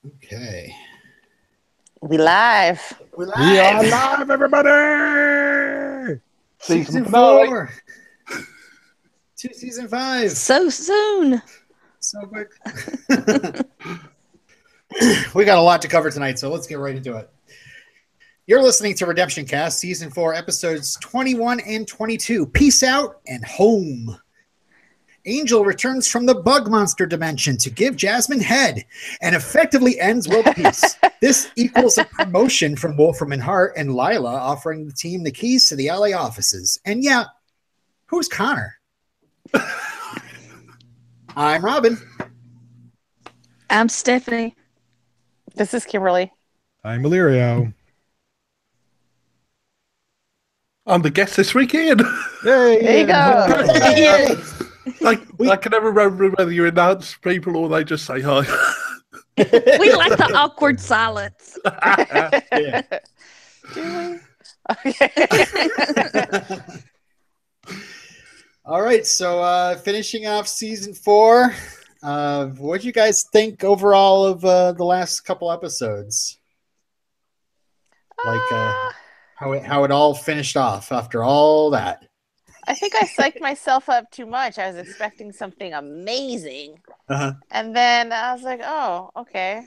Okay. We live. We're live. We are live, everybody! Season 4. To season 5. So soon. So quick. We got a lot to cover tonight, so let's get right into it. You're listening to RedemptionCast, Season 4, Episodes 21 and 22. Peace out and home. Angel returns from the bug monster dimension to give Jasmine head and effectively ends world peace. This equals a promotion from Wolfram and Hart and Lila offering the team the keys to the LA offices. And yeah, who's Connor? I'm Robin. I'm Stephanie. This is Kimberly. I'm Illyrio. I'm the guest this weekend. Yay! There you go. I can never remember whether you announce people or they just say hi. We like the awkward silence. Yeah. Do we? Okay. All right, so finishing off season 4. What do you guys think overall of the last couple episodes? Like how it all finished off after all that. I think I psyched myself up too much. I was expecting something amazing. Uh-huh. And then I was like, oh, okay.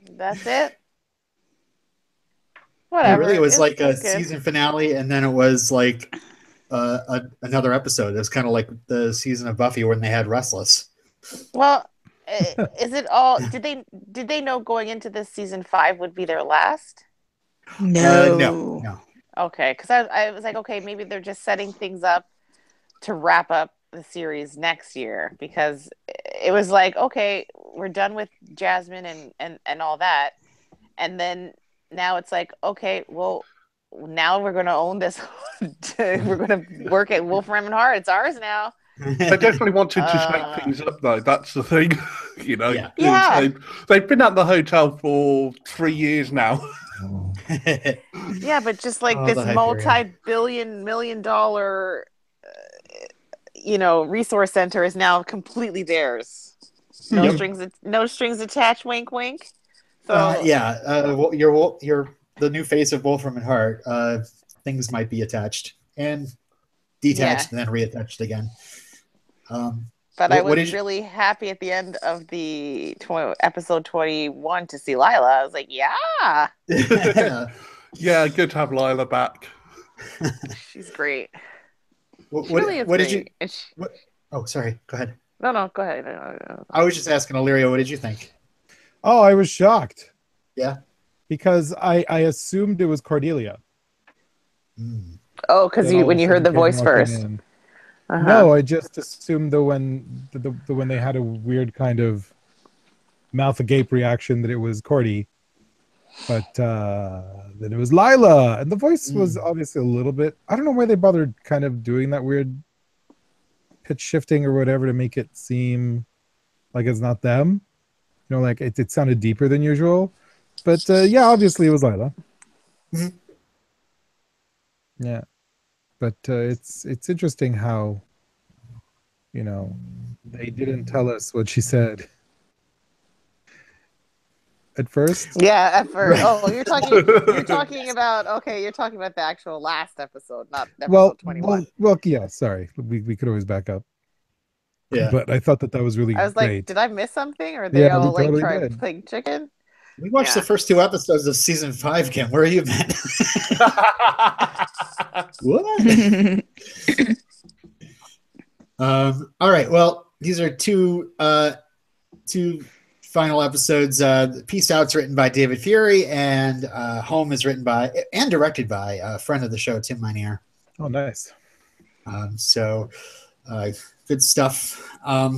That's it. Whatever. Really, it was like a good. season finale, and then it was like another episode. It was kind of like the season of Buffy when they had Restless. Well, is it all? Did they know going into this season 5 would be their last? No. Okay, because I was like, okay, maybe they're just setting things up to wrap up the series next year, because it was like, okay, we're done with Jasmine and all that, and then now it's like, okay, well, now we're going to own this. We're going to work at Wolfram and Hart. It's ours now. I definitely wanted to shake things up, though. That's the thing. You know, Yeah. They've been at the hotel for 3 years now. Yeah, but just like this multi-billion million dollar resource center is now completely theirs. No strings attached, wink wink. So you're the new face of Wolfram and Hart. Things might be attached and detached and then reattached again. But I was really happy at the end of the episode 21 to see Lila. I was like, yeah. Yeah, good to have Lila back. She's great. What did you? Oh, sorry. Go ahead. No, go ahead. I was just asking Illyrio, what did you think? Oh, I was shocked. Yeah. Because I assumed it was Cordelia. Oh, because when you heard the voice first. Uh-huh. No, I just assumed the when they had a weird kind of mouth agape reaction that it was Cordy, but then it was Lila, and the voice was obviously a little bit. I don't know why they bothered kind of doing that weird pitch shifting or whatever to make it seem like it's not them. You know, like it sounded deeper than usual, but yeah, obviously it was Lila. Mm-hmm. Yeah. But it's interesting how, they didn't tell us what she said at first. Yeah, at first. Oh, you're talking about the actual last episode, not episode 21. Well, yeah. Sorry, we could always back up. Yeah, but I thought that was really. I was great. like, did I miss something, or they all like totally trying playing chicken? We watched the first 2 episodes of season 5, Kim. Where have you been? What? All right. Well, these are two final episodes. Peace Out's written by David Fury, and Home is written by and directed by a friend of the show, Tim Minear. Oh, nice. So good stuff.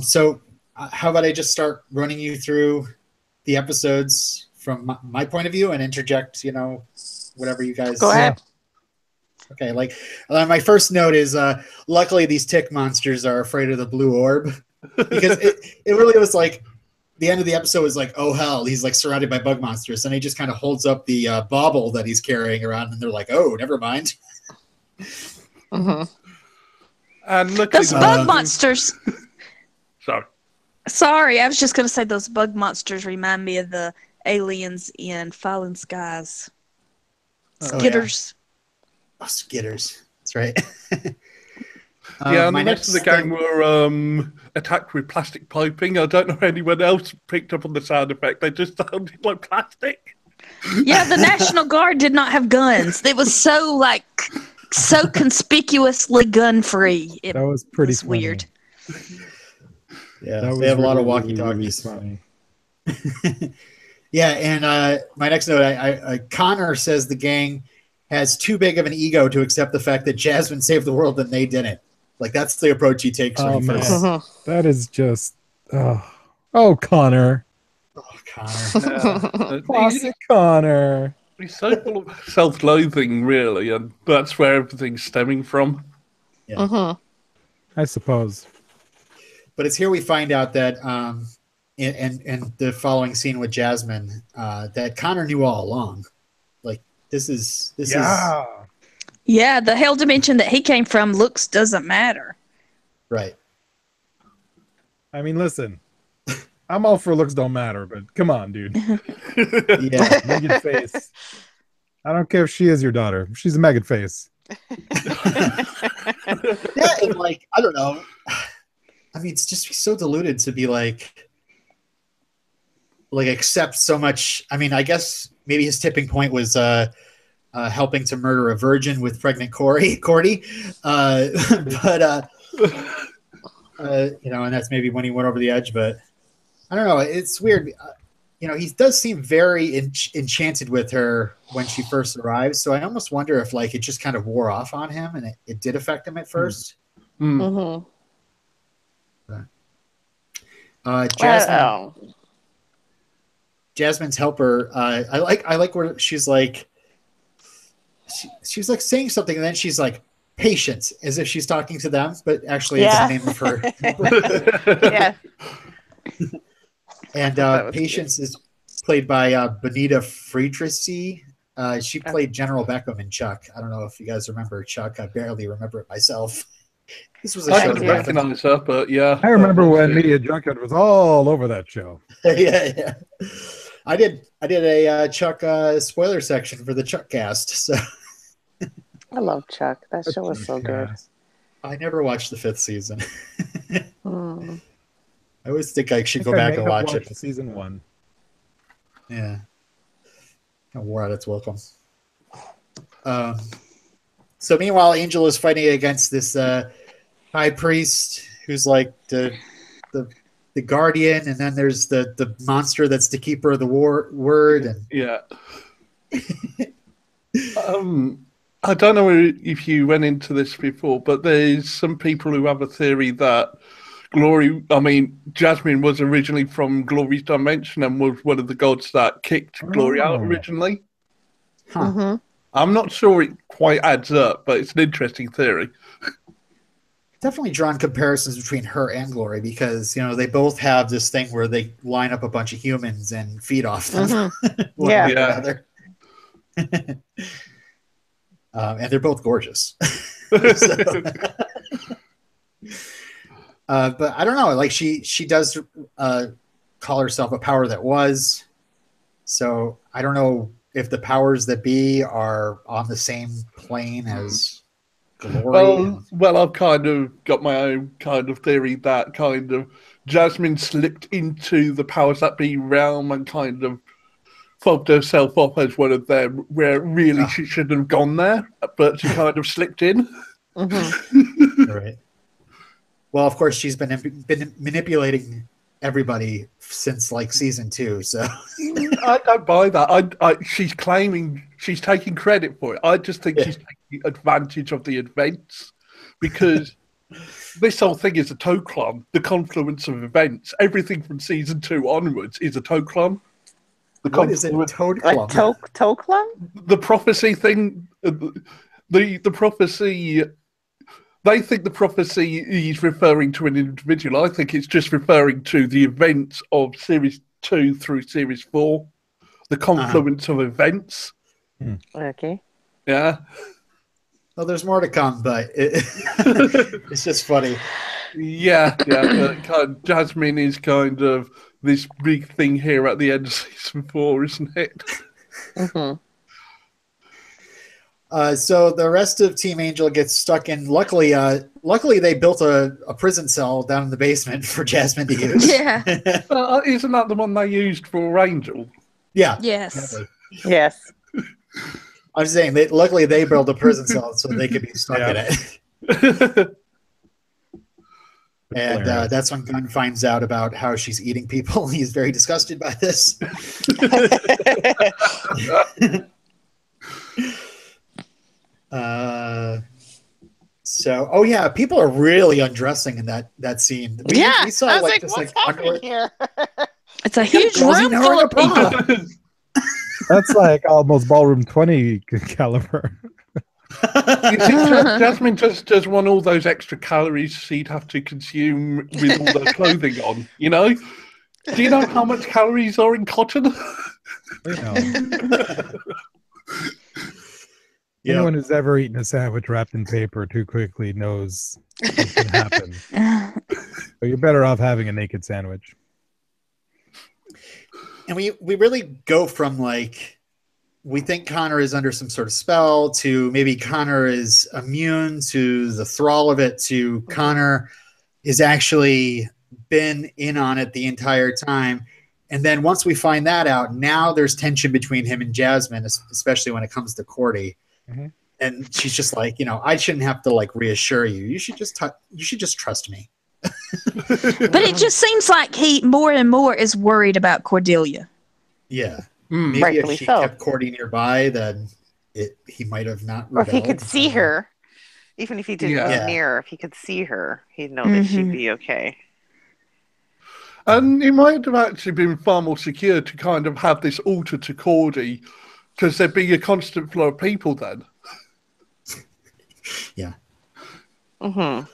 So how about I just start running you through the episodes from my point of view and interject, whatever you guys. Go ahead. Okay, my first note is luckily these tick monsters are afraid of the blue orb, because it really was like the end of the episode was like, oh hell, he's like surrounded by bug monsters, and he just kind of holds up the bauble that he's carrying around, and they're like, oh, never mind. Mm-hmm. And look, Those bug monsters. Sorry. Sorry, I was just going to say those bug monsters remind me of the aliens in Fallen Skies. Skitters. Oh, Skitters. That's right. Yeah, and the rest of the gang were attacked with plastic piping. I don't know if anyone else picked up on the sound effect. They just sounded like plastic. Yeah, the National Guard did not have guns. It was so conspicuously gun-free. That was pretty weird. Yeah, they have a lot of walkie-talkies. Really Yeah, and my next note, Connor says the gang has too big of an ego to accept the fact that Jasmine saved the world and they didn't. Like, that's the approach he takes when he first. That is just... Oh, Connor. Oh, Connor. Classic Connor. He's so full of self-loathing, really, and that's where everything's stemming from. Yeah. I suppose. But it's here we find out that, in the following scene with Jasmine, that Connor knew all along. Like, this is... Yeah, the hell dimension that he came from doesn't matter. Right. I mean, listen. I'm all for looks don't matter, but come on, dude. Yeah. Megan Face. I don't care if she is your daughter. She's a Megan Face. Yeah, and like, I don't know. I mean, it's just so diluted to be like accept so much. I mean, I guess maybe his tipping point was helping to murder a virgin with pregnant Cordy. But and that's maybe when he went over the edge. But I don't know. It's weird. He does seem very enchanted with her when she first arrives. So I almost wonder if like it just kind of wore off on him, and it did affect him at first. Mm-hmm. Jasmine's helper. I like where she's like, she's like saying something, and then she's like, patience, as if she's talking to them, but actually it's the name of her. Yeah. And Patience is played by Benita Friedrichs. She played General Beckham in Chuck. I don't know if you guys remember Chuck. I barely remember it myself. This was a show I recognize her, but yeah. I remember when Media Junkyard was all over that show. Yeah. I did a Chuck spoiler section for the Chuck cast. So I love Chuck. That show was so good. I never watched the 5th season. I always think I should go back and watch it. Season 1. Yeah. It wore out its welcome. So meanwhile, Angel is fighting against this high priest who's like the guardian, and then there's the monster that's the keeper of the word. And yeah. I don't know if you went into this before, but there's some people who have a theory that Jasmine was originally from Glory's dimension and was one of the gods that kicked Glory out originally. Huh. Mm-hmm. I'm not sure it quite adds up, but it's an interesting theory. Definitely drawn comparisons between her and Glory, because they both have this thing where they line up a bunch of humans and feed off them. Mm-hmm. And they're both gorgeous. But I don't know. Like she does call herself a power that was. So I don't know if the powers that be are on the same plane as Glory. Well, I've kind of got my own kind of theory that kind of Jasmine slipped into the powers that be realm and kind of fobbed herself off as one of them, where really she shouldn't have gone there, but she kind of slipped in. Mm-hmm. Right. Well, of course, she's been manipulating everybody since like season 2. So I don't buy that. She's claiming she's taking credit for it. I just think she's taking advantage of the events, because this whole thing is a toclon. The confluence of events, everything from season 2 onwards, is a toclon. What is it? Like Toclum? The prophecy thing. The prophecy. They think the prophecy is referring to an individual. I think it's just referring to the events of Series 2 through Series 4. The confluence of events. Okay. Yeah. Well, there's more to come, but it's just funny. Yeah, but Jasmine is kind of this big thing here at the end of season 4, isn't it? Mm-hmm. So the rest of Team Angel gets stuck in. Luckily, they built a prison cell down in the basement for Jasmine to use. Yeah. Isn't that the one they used for Angel? Yeah. Yes. Exactly. Yes. I'm just saying, luckily they built a prison cell so they could be stuck in it. And that's when Gunn finds out about how she's eating people. He's very disgusted by this. Oh yeah, people are really undressing in that scene. Yeah, we saw I was like like, this what's like happening here? It's a huge girls room in full of a bra. people. That's like almost Ballroom 20 caliber. Jasmine just does want all those extra calories she'd have to consume with all the clothing on, you know? Do you know how much calories are in cotton? You know. Anyone who's ever eaten a sandwich wrapped in paper too quickly knows what can happen. So you're better off having a naked sandwich. And we really go from like, we think Connor is under some sort of spell to maybe Connor is immune to the thrall of it to Connor is actually been in on it the entire time. And then once we find that out, now there's tension between him and Jasmine, especially when it comes to Cordy. Mm-hmm. And she's just like, I shouldn't have to like reassure you. You should just trust me. But it just seems like he more and more is worried about Cordelia. Yeah. Maybe Rightfully if she so. kept Cordy nearby, then he might have not rebelled. Or if he could see her, even if he didn't go near her, if he could see her, he'd know that she'd be okay. And it might have actually been far more secure to kind of have this altar to Cordy, because there'd be a constant flow of people then. Yeah. For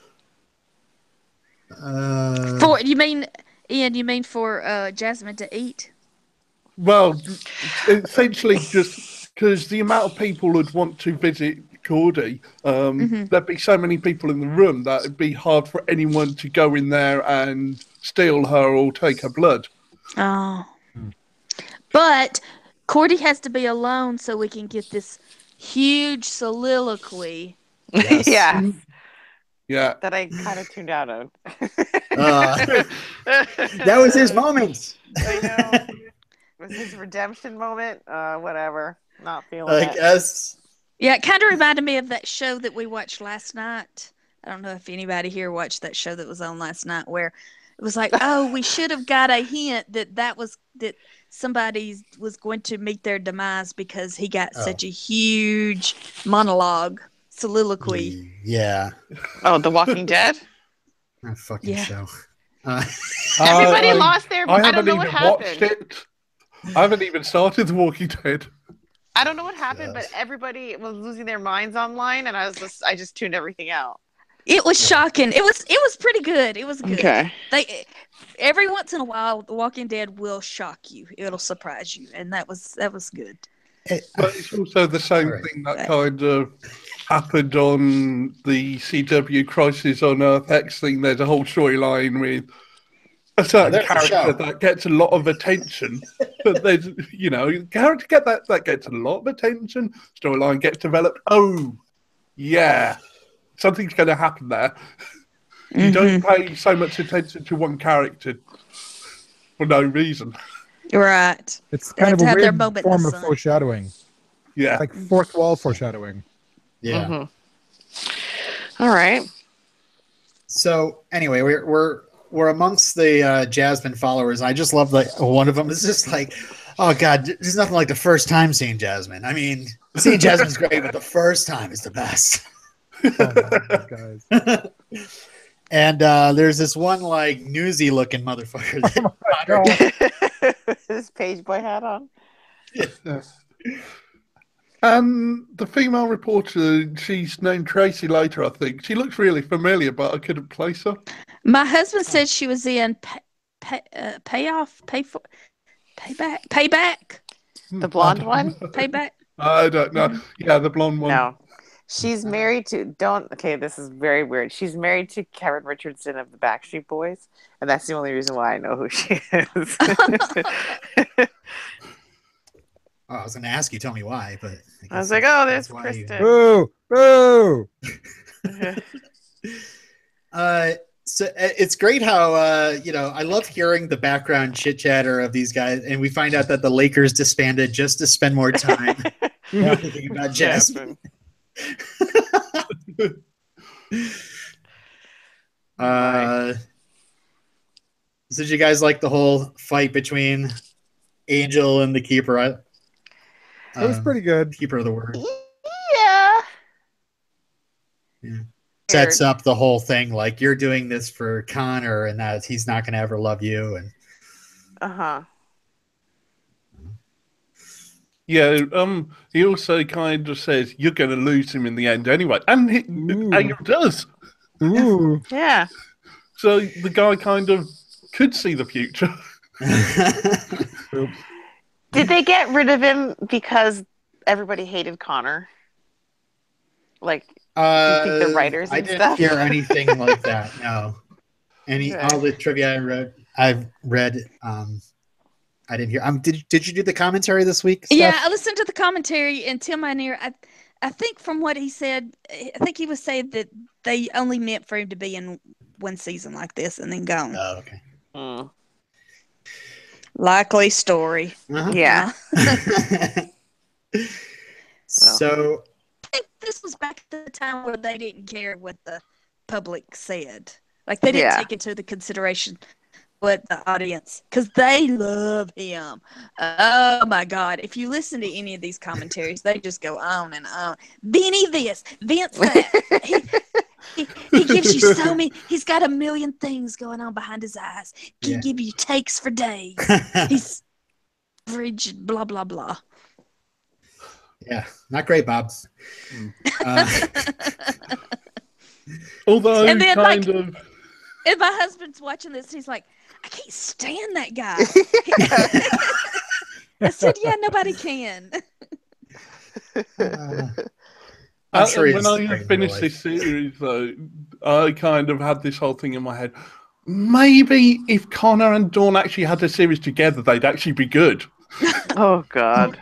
Ian, you mean for Jasmine to eat? Well, essentially just because the amount of people who'd want to visit Cordy, there'd be so many people in the room that it'd be hard for anyone to go in there and steal her or take her blood. Oh. But Cordy has to be alone so we can get this huge soliloquy. Yes. Yeah. That I kind of tuned out of. That was his moment. I know. It was his redemption moment. Whatever. Not feeling it. I guess. Yeah, it kind of reminded me of that show that we watched last night. I don't know if anybody here watched that show that was on last night where it was like, oh, we should have got a hint that somebody was going to meet their demise because he got such a huge monologue, soliloquy. Yeah. Oh, The Walking Dead? That fucking show. Everybody lost their... I don't know what happened. Watched it. I haven't even started The Walking Dead. I don't know what happened, but everybody was losing their minds online, and I just tuned everything out. It was shocking. It was pretty good. It was good. Okay. Every once in a while, The Walking Dead will shock you. It'll surprise you, and that was good. But it's also the same thing that kind of happened on the CW Crisis on Earth X thing. There's a whole storyline with a certain character that gets a lot of attention, but there's, character that gets a lot of attention. Storyline gets developed. Oh, yeah, something's going to happen there. You don't pay so much attention to one character for no reason. Right. It's kind of a weird form of foreshadowing. Yeah. Like fourth wall foreshadowing. Yeah. All right. So anyway, we're amongst the Jasmine followers. I just love one of them is just like, oh God, there's nothing like the first time seeing Jasmine. I mean, seeing Jasmine's great, but the first time is the best. Oh my God, guys. And there's this one like newsy looking motherfucker. His page boy hat on. Yes. And the female reporter, she's named Tracy later, I think. She looks really familiar, but I couldn't place her. My husband said she was in Payback. The blonde one? Payback. I don't know. Yeah, the blonde one. No. She's married to okay, this is very weird. She's married to Kevin Richardson of the Backstreet Boys, and that's the only reason why I know who she is. Oh, I was going to ask you, tell me why, but I was like, oh, there's why Kristen. Boo! Boo! So it's great how I love hearing the background chit chatter of these guys, and we find out that the Lakers disbanded just to spend more time thinking about Jasmine. So did you guys like the whole fight between Angel and the keeper? It was pretty good. Keeper of the word. Yeah. Sets up the whole thing like you're doing this for Connor and that he's not going to ever love you. And Yeah, he also kind of says you're going to lose him in the end anyway, and Angel does. Ooh. Yeah. So the guy kind of could see the future. Did they get rid of him because everybody hated Connor? Like, do you think the writers and I didn't stuff? hear anything like that. No. All the trivia I've read. I didn't hear. Did you do the commentary this week? Steph? Yeah, I listened to the commentary, and Tim Minear, I think from what he said, I think he was saying that they only meant for him to be in one season like this and then gone. Oh, okay. Likely story. Yeah. So I think this was back at the time where they didn't care what the public said. Like they didn't take into the consideration what the audience, because they love him. Oh my God. If you listen to any of these commentaries, they just go on and on. Vinny this, Vince that. He gives you so many. He's got a million things going on behind his eyes. He can give you takes for days. He's average, blah, blah, blah. Yeah, not great, Bob. Although, and then, kind of. And my husband's watching this, he's like, I can't stand that guy. I said, yeah, nobody can. I'm sure when I finished this series, though, I kind of had this whole thing in my head. Maybe if Connor and Dawn actually had a series together, they'd actually be good. Oh, God.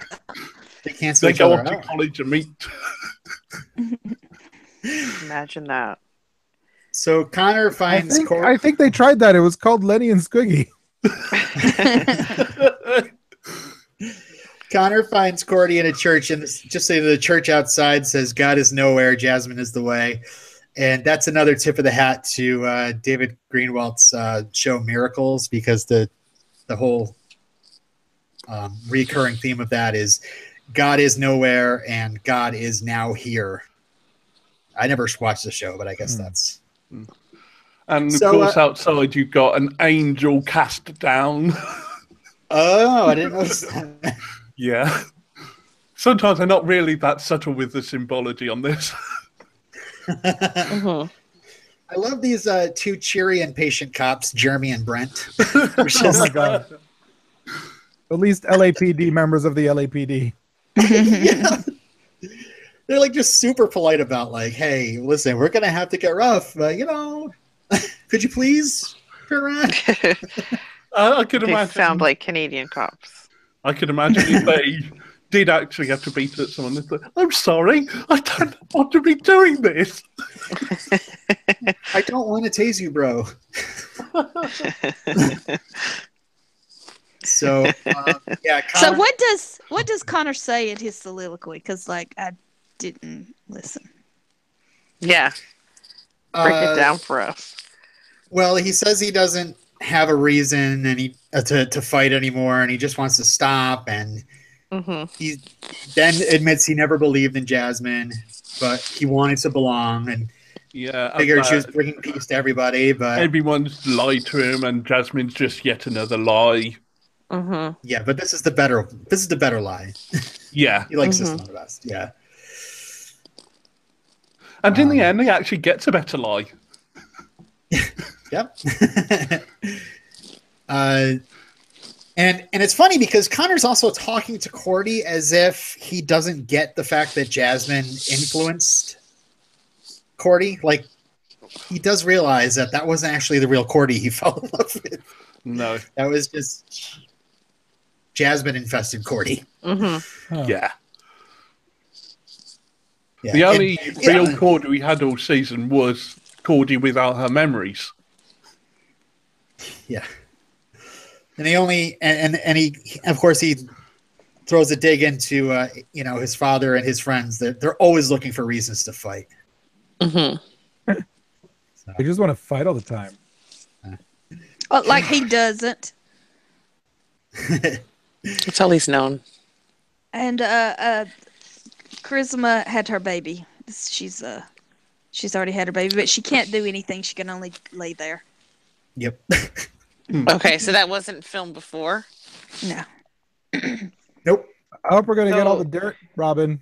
They can't. They go off to college and meet. Imagine that. So Connor finds. I think they tried that. It was called Lenny and Squiggy. Connor finds Cordy in a church, and just say the church outside says, "God is nowhere, Jasmine is the way," and that's another tip of the hat to David Greenwald's show Miracles, because the whole recurring theme of that is God is nowhere and God is now here. I never watched the show, but I guess that's. And of course, outside you've got an angel cast down. Oh, I didn't notice that. Yeah. Sometimes they're not really that subtle with the symbology on this. I love these two cheery and patient cops, Jeremy and Brent. Oh my God. At least LAPD members of the LAPD. Yeah. They're like just super polite about like, hey, listen, we're gonna have to get rough. Could you please turn around? I could They imagine. sound like Canadian cops. I could imagine if they did actually have to beat at someone. They'd say, I'm sorry, I don't want to be doing this. I don't want to tase you, bro. So yeah. So what does Connor say in his soliloquy? Because I didn't listen. Yeah. Break it down for us. Well, he says he doesn't have a reason and to fight anymore, and he just wants to stop. And he then admits he never believed in Jasmine, but he wanted to belong, and figured she was bringing peace to everybody. But everyone's lied to him, and Jasmine's just yet another lie. Yeah, but this is the better lie. Yeah, he likes this one the best. Yeah. And in the end, he actually gets a better lie. Yep. And it's funny because Connor's also talking to Cordy as if he doesn't get the fact that Jasmine influenced Cordy, like he does realize that wasn't actually the real Cordy he fell in love with. No. That was just Jasmine infested Cordy. Mm-hmm. Huh. Yeah. Yeah. The only And- real Cordy we had all season was Cordy without her memories. Yeah. And he only and he of course he throws a dig into his father and his friends. They're always looking for reasons to fight. Mm-hmm. They just want to fight all the time. Well, like he doesn't. That's all he's known. And Charisma had her baby. She's already had her baby, but she can't do anything. She can only lay there. Yep. Okay, so that wasn't filmed before? No. Nope. I hope we're gonna get all So- the dirt, Robin.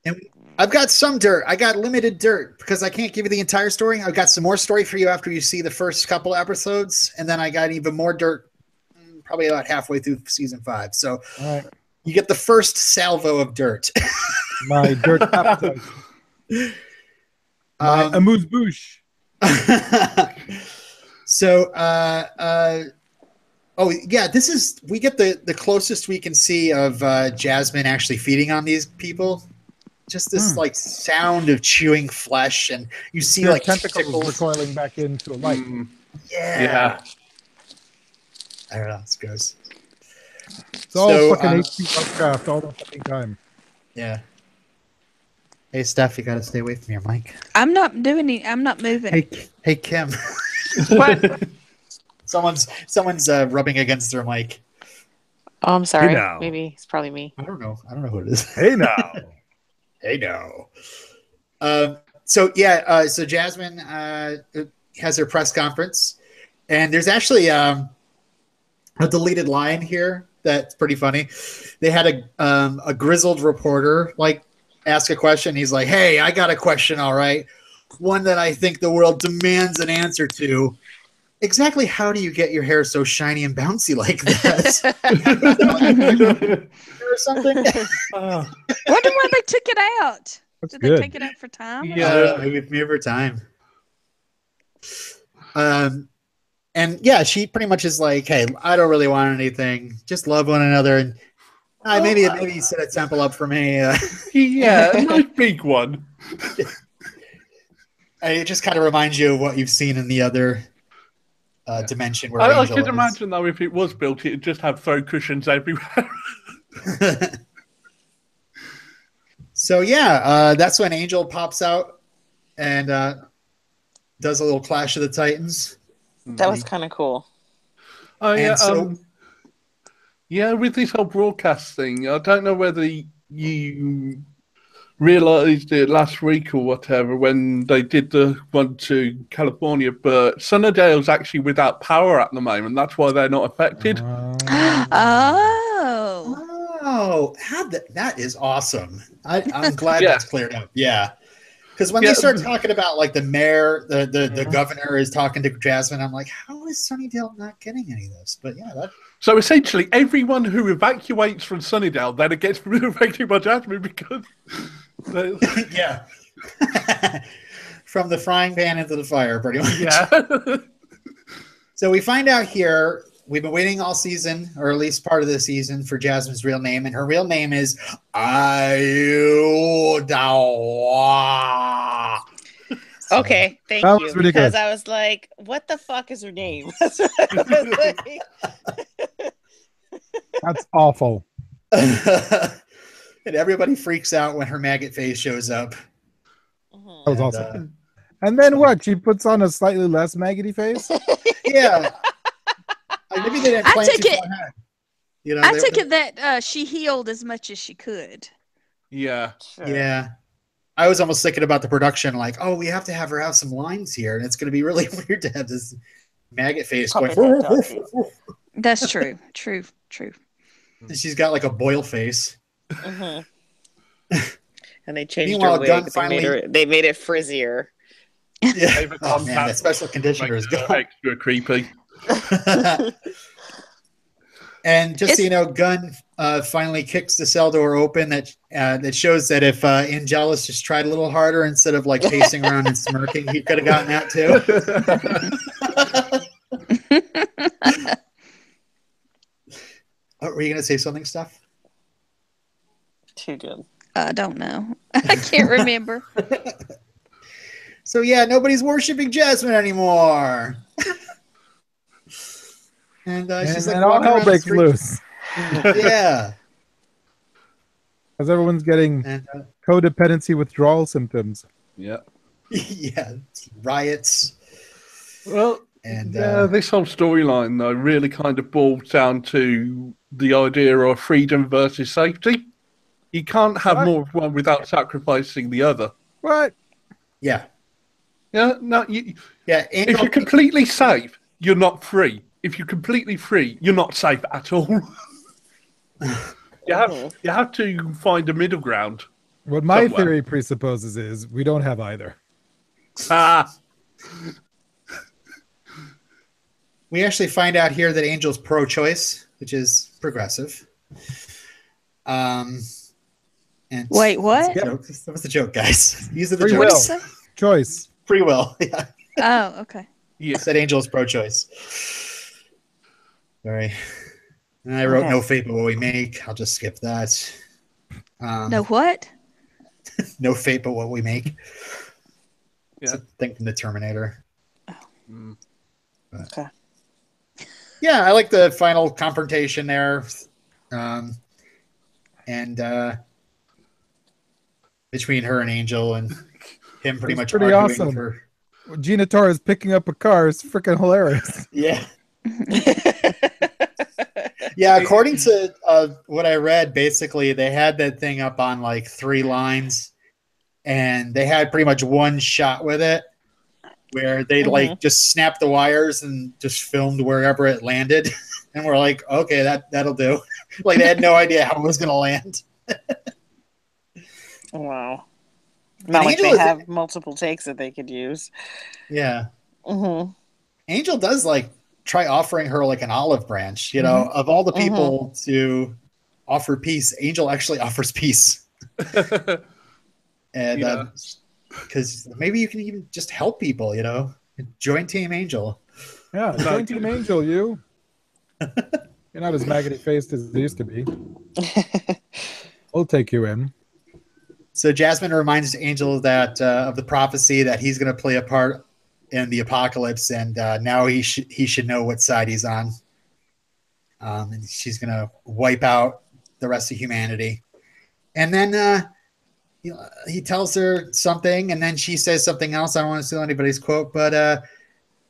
And I've got some dirt. I got limited dirt because I can't give you the entire story. I've got some more story for you after you see the first couple episodes, and then I got even more dirt probably about halfway through season 5. So All right, you get the first salvo of dirt. my dirt appetite. My amuse bouche. So, we get the closest we can see of Jasmine actually feeding on these people. Just this like sound of chewing flesh, and you see Their like tentacles tentacles. recoiling back into a light. Yeah. I don't know. It's gross. It's all So, fucking HP Lovecraft all the fucking time. Yeah. Hey, Steph, you got to stay away from your mic. I'm not doing it. I'm not moving. Hey, Kim. What? Someone's rubbing against their mic. Oh, I'm sorry. now. Maybe it's probably me. I don't know who it is. Hey now. Hey, no. So Jasmine has her press conference, and there's actually a deleted line here that's pretty funny. They had a grizzled reporter ask a question. He's like, "Hey, I got a question. All right, one that I think the world demands an answer to. Exactly how do you get your hair so shiny and bouncy like that?" Or something. Wonder why they took it out. That's Did good. they take it out for time? Yeah. Maybe over time. And yeah, she pretty much is like, "Hey, I don't really want anything. Just love one another, and maybe set a temple up for me." Yeah, a nice big one. It just kind of reminds you of what you've seen in the other dimension where I Angel could is. imagine, though, if it was built, it'd just have throw cushions everywhere. So yeah, that's when Angel pops out and does a little Clash of the Titans. That was kind of cool. Oh, yeah. And so- Yeah, with this whole broadcast thing, I don't know whether you realised it last week or whatever when they did the one to California, but Sunnydale's actually without power at the moment. That's why they're not affected. Oh. Oh, that is awesome. I'm glad Yeah. that's cleared up. Yeah. Because when they start talking about the mayor, the governor is talking to Jasmine, I'm like, how is Sunnydale not getting any of this? But yeah, So essentially, everyone who evacuates from Sunnydale then gets affected by Jasmine because... yeah. From the frying pan into the fire, pretty much. Yeah. So we find out here, we've been waiting all season, or at least part of the season, for Jasmine's real name, and her real name is Ayudawa. Okay, thank That you. was ridiculous. Because I was like, what the fuck is her name? That's awful. And everybody freaks out when her maggot face shows up. Mm-hmm. That was awesome. And then what? She puts on a slightly less maggoty face? Yeah. Maybe they didn't I plan took too it- far ahead. You know, I they- took it that she healed as much as she could. Yeah. Yeah. I was almost thinking about the production, like, oh, we have to have her have some lines here, and it's going to be really weird to have this maggot face going. That's true. True. And she's got like a boil face. Mhm. And they changed Meanwhile, her Gunn wig. finally- They made it frizzier. Yeah. David Oh man, that special conditioner is gone. Extra creepy. And just so you know, Gunn finally kicks the cell door open. That shows that if Angelus just tried a little harder instead of like pacing around and smirking, he could have gotten that too. Oh, were you going to say something, Steph? Too good. I don't know. I can't remember. So yeah, nobody's worshiping Jasmine anymore. And she's like, and all walking hell around the breaks street. loose Yeah. because everyone's getting And codependency withdrawal symptoms. Yeah. yeah, riots. Well, And yeah, this whole storyline though really kind of boils down to the idea of freedom versus safety. You can't have What? more of one without sacrificing the other. What? yeah, Yeah, no. yeah. If you're completely safe, you're not free. If you're completely free, you're not safe at all. You have to find a middle ground. What my Somewhere. theory presupposes is we don't have either. Ah, We actually find out here that Angel's pro-choice, which is progressive. And Wait, what? That was a joke, guys. These are the Free jokes. What'd will. you say? Choice. Free will. Yeah. Oh, okay. yeah. Said Angel's pro-choice. Sorry. And I wrote no fate but what we make. I'll just skip that. No what? No fate but what we make. It's Yeah. a thing from the Terminator. Mm. Okay. Yeah, I like the final confrontation there. And between her and Angel and him pretty much pretty arguing awesome. for Gina Torres picking up a car is freaking hilarious. yeah. Yeah, according to what I read, basically they had that thing up on like 3 lines, and they had pretty much one shot with it, where they like just snapped the wires and just filmed wherever it landed, and we're like, okay, that'll do. Like they had no idea how it was going to land. Wow. Not like Angel they is- have multiple takes that they could use. Yeah, Mm-hmm. Angel does like try offering her like an olive branch. You know, of all the people to offer peace, Angel actually offers peace. And Yeah. because maybe you can even just help people, you know, join Team Angel. Yeah, join Team Angel, you. You're not as maggoty faced as they used to be. We'll take you in. So Jasmine reminds Angel that of the prophecy that he's going to play a part in the apocalypse, and now he should know what side he's on. And she's going to wipe out the rest of humanity. And then he tells her something, and then she says something else. I don't want to steal anybody's quote, but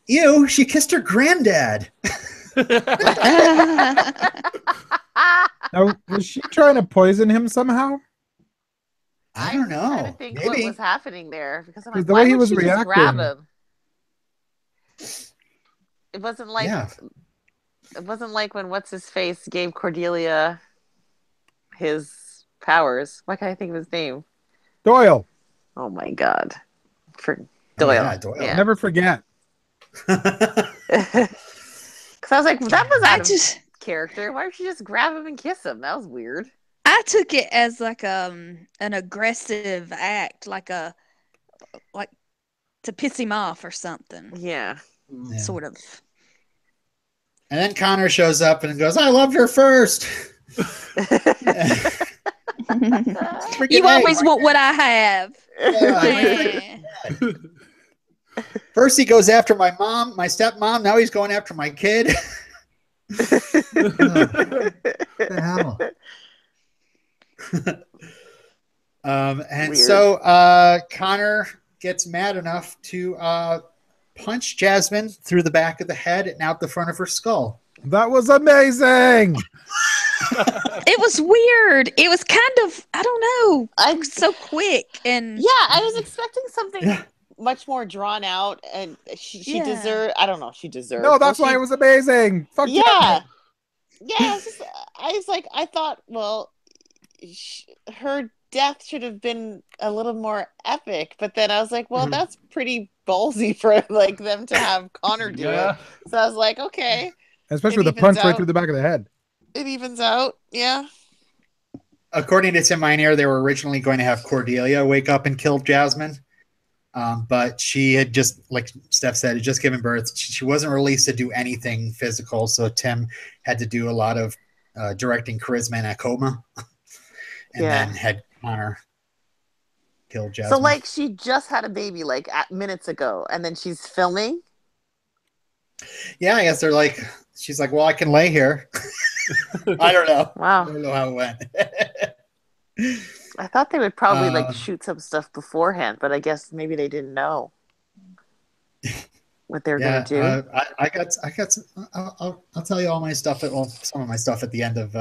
she kissed her granddad. Now, was she trying to poison him somehow? I don't know. Trying to think what Maybe. was happening there, because I'm Because like, the why way he would was she just grab reacting. him? It wasn't like Yeah. it wasn't like when what's his face gave Cordelia his powers. Why can't I think of his name? Doyle. Oh my god, for Oh, Doyle. yeah, Doyle. Yeah. Never forget. Because I was like, that was out of just character. Why would you just grab him and kiss him? That was weird. I took it as like an aggressive act, like to piss him off or something, Yeah. Yeah. sort of. And then Connor shows up and goes, "I loved her first." You always want what I have. Yeah. Yeah. First he goes after my mom, my stepmom. Now he's going after my kid. What the hell? And Weird. so Connor gets mad enough to punch Jasmine through the back of the head and out the front of her skull. That was amazing. It was weird. It was kind of, I don't know, I'm so quick and Yeah, I was expecting something Yeah. much more drawn out, and she Yeah. deserved. I don't know. She deserved. No, that's why it was amazing. Fuck Yeah, yeah. I was like, I thought, well, her death should have been a little more epic, but then I was like, well, that's pretty ballsy for like them to have Connor do Yeah. it. So I was like, okay, Especially It with the evens punch right out. through the back of the head. It evens out. Yeah. According to Tim Minear, they were originally going to have Cordelia wake up and kill Jasmine. But she had just, like Steph said, had just given birth. She wasn't released to do anything physical. So Tim had to do a lot of directing charisma and a coma. And then had Connor kill Jasmine. So, like, she just had a baby, like, minutes ago, and then she's filming? Yeah, I guess they're like, she's like, well, I can lay here. I don't know. Wow. I don't know how it went. I thought they would probably, like, shoot some stuff beforehand, but I guess maybe they didn't know what they were going to do. I got some, I'll tell you all my stuff, some of my stuff at the end of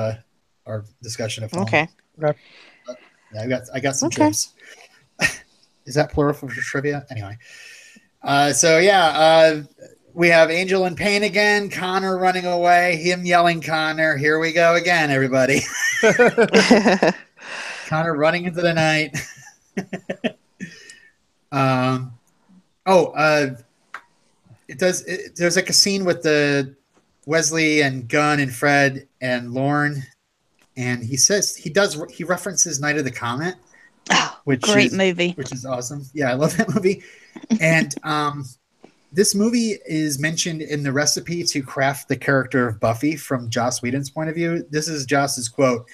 our discussion of film. Okay. Yeah, I got some tips. Is that plural for trivia? Anyway. We have Angel in pain again, Connor running away, him yelling Connor. Here we go again, everybody. Connor running into the night. There's like a scene with the Wesley and Gunn and Fred and Lauren, and he references Night of the Comet. Oh, great movie. Which is awesome. Yeah, I love that movie. And this movie is mentioned in the recipe to craft the character of Buffy from Joss Whedon's point of view. This is Joss's quote.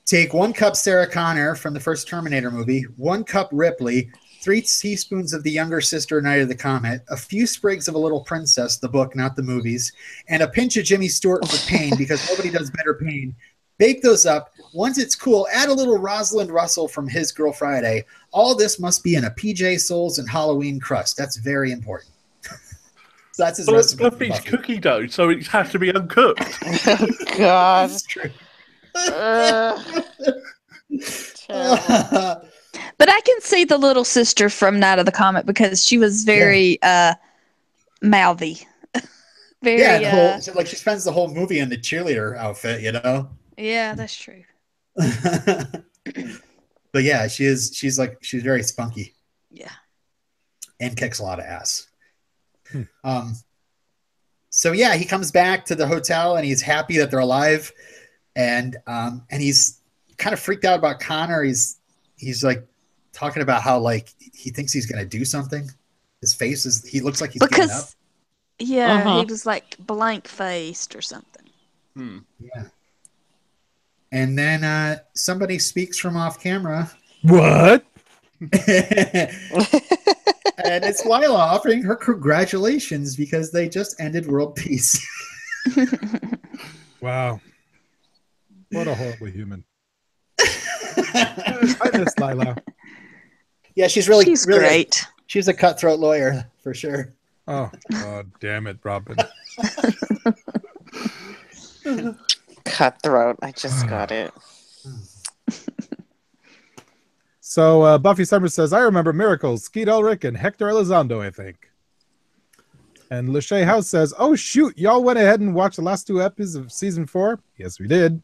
Take 1 cup Sarah Connor from the first Terminator movie, 1 cup Ripley, 3 teaspoons of the younger sister Night of the Comet, a few sprigs of A Little Princess, the book, not the movies, and a pinch of Jimmy Stewart for pain because nobody does better pain. Bake those up. Once it's cool, add a little Rosalind Russell from His Girl Friday. All this must be in a PJ Souls and Halloween crust. That's very important. So that's his recipe. Buffy's cookie dough, so it has to be uncooked. Oh, God. That's true. But I can see the little sister from Night of the Comet because she was very mouthy. Very, like she spends the whole movie in the cheerleader outfit, you know? Yeah, that's true. But yeah, she's very spunky. Yeah. And kicks a lot of ass. So yeah, he comes back to the hotel and he's happy that they're alive. And he's kind of freaked out about Connor. He's like talking about how like he thinks he's gonna do something. His face he looks like he's giving up. Yeah, he was like blank faced or something. Yeah. And then somebody speaks from off camera. What? And it's Lila offering her congratulations because they just ended world peace. Wow. What a horrible human. I miss Lila. Yeah, she's really great. She's a cutthroat lawyer for sure. Oh, God damn it, Robin. Cutthroat. I just got it. So Buffy Summers says, I remember Miracles, Skeet Ulrich, and Hector Elizondo, I think. And Lachey House says, oh, shoot, y'all went ahead and watched the last 2 episodes of season 4? Yes, we did.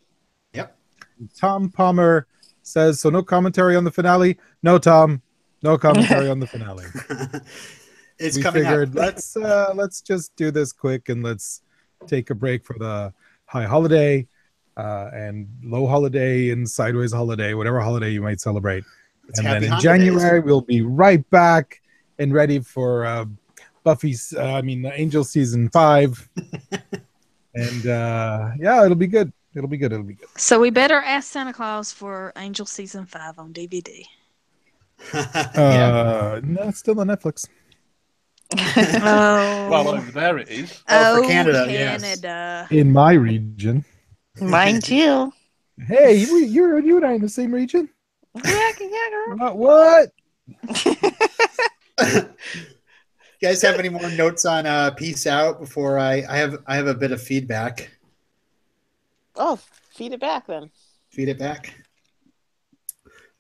Yep. And Tom Palmer says, so no commentary on the finale? No, Tom, no commentary on the finale. It's we coming figured, up. let's just do this quick and let's take a break for the high holiday and low holiday and sideways holiday, whatever holiday you might celebrate. It's and then in Happy January, we'll be right back and ready for Angel season 5. And yeah, it'll be good. It'll be good. So we better ask Santa Claus for Angel season 5 on DVD. No, it's still on Netflix. Oh. Well, over there it is. For Canada, Canada. In my region. Mine too. Hey, you and I in the same region? Yeah. What? You guys have any more notes on Peace Out before I have a bit of feedback? Oh, feed it back then. Feed it back.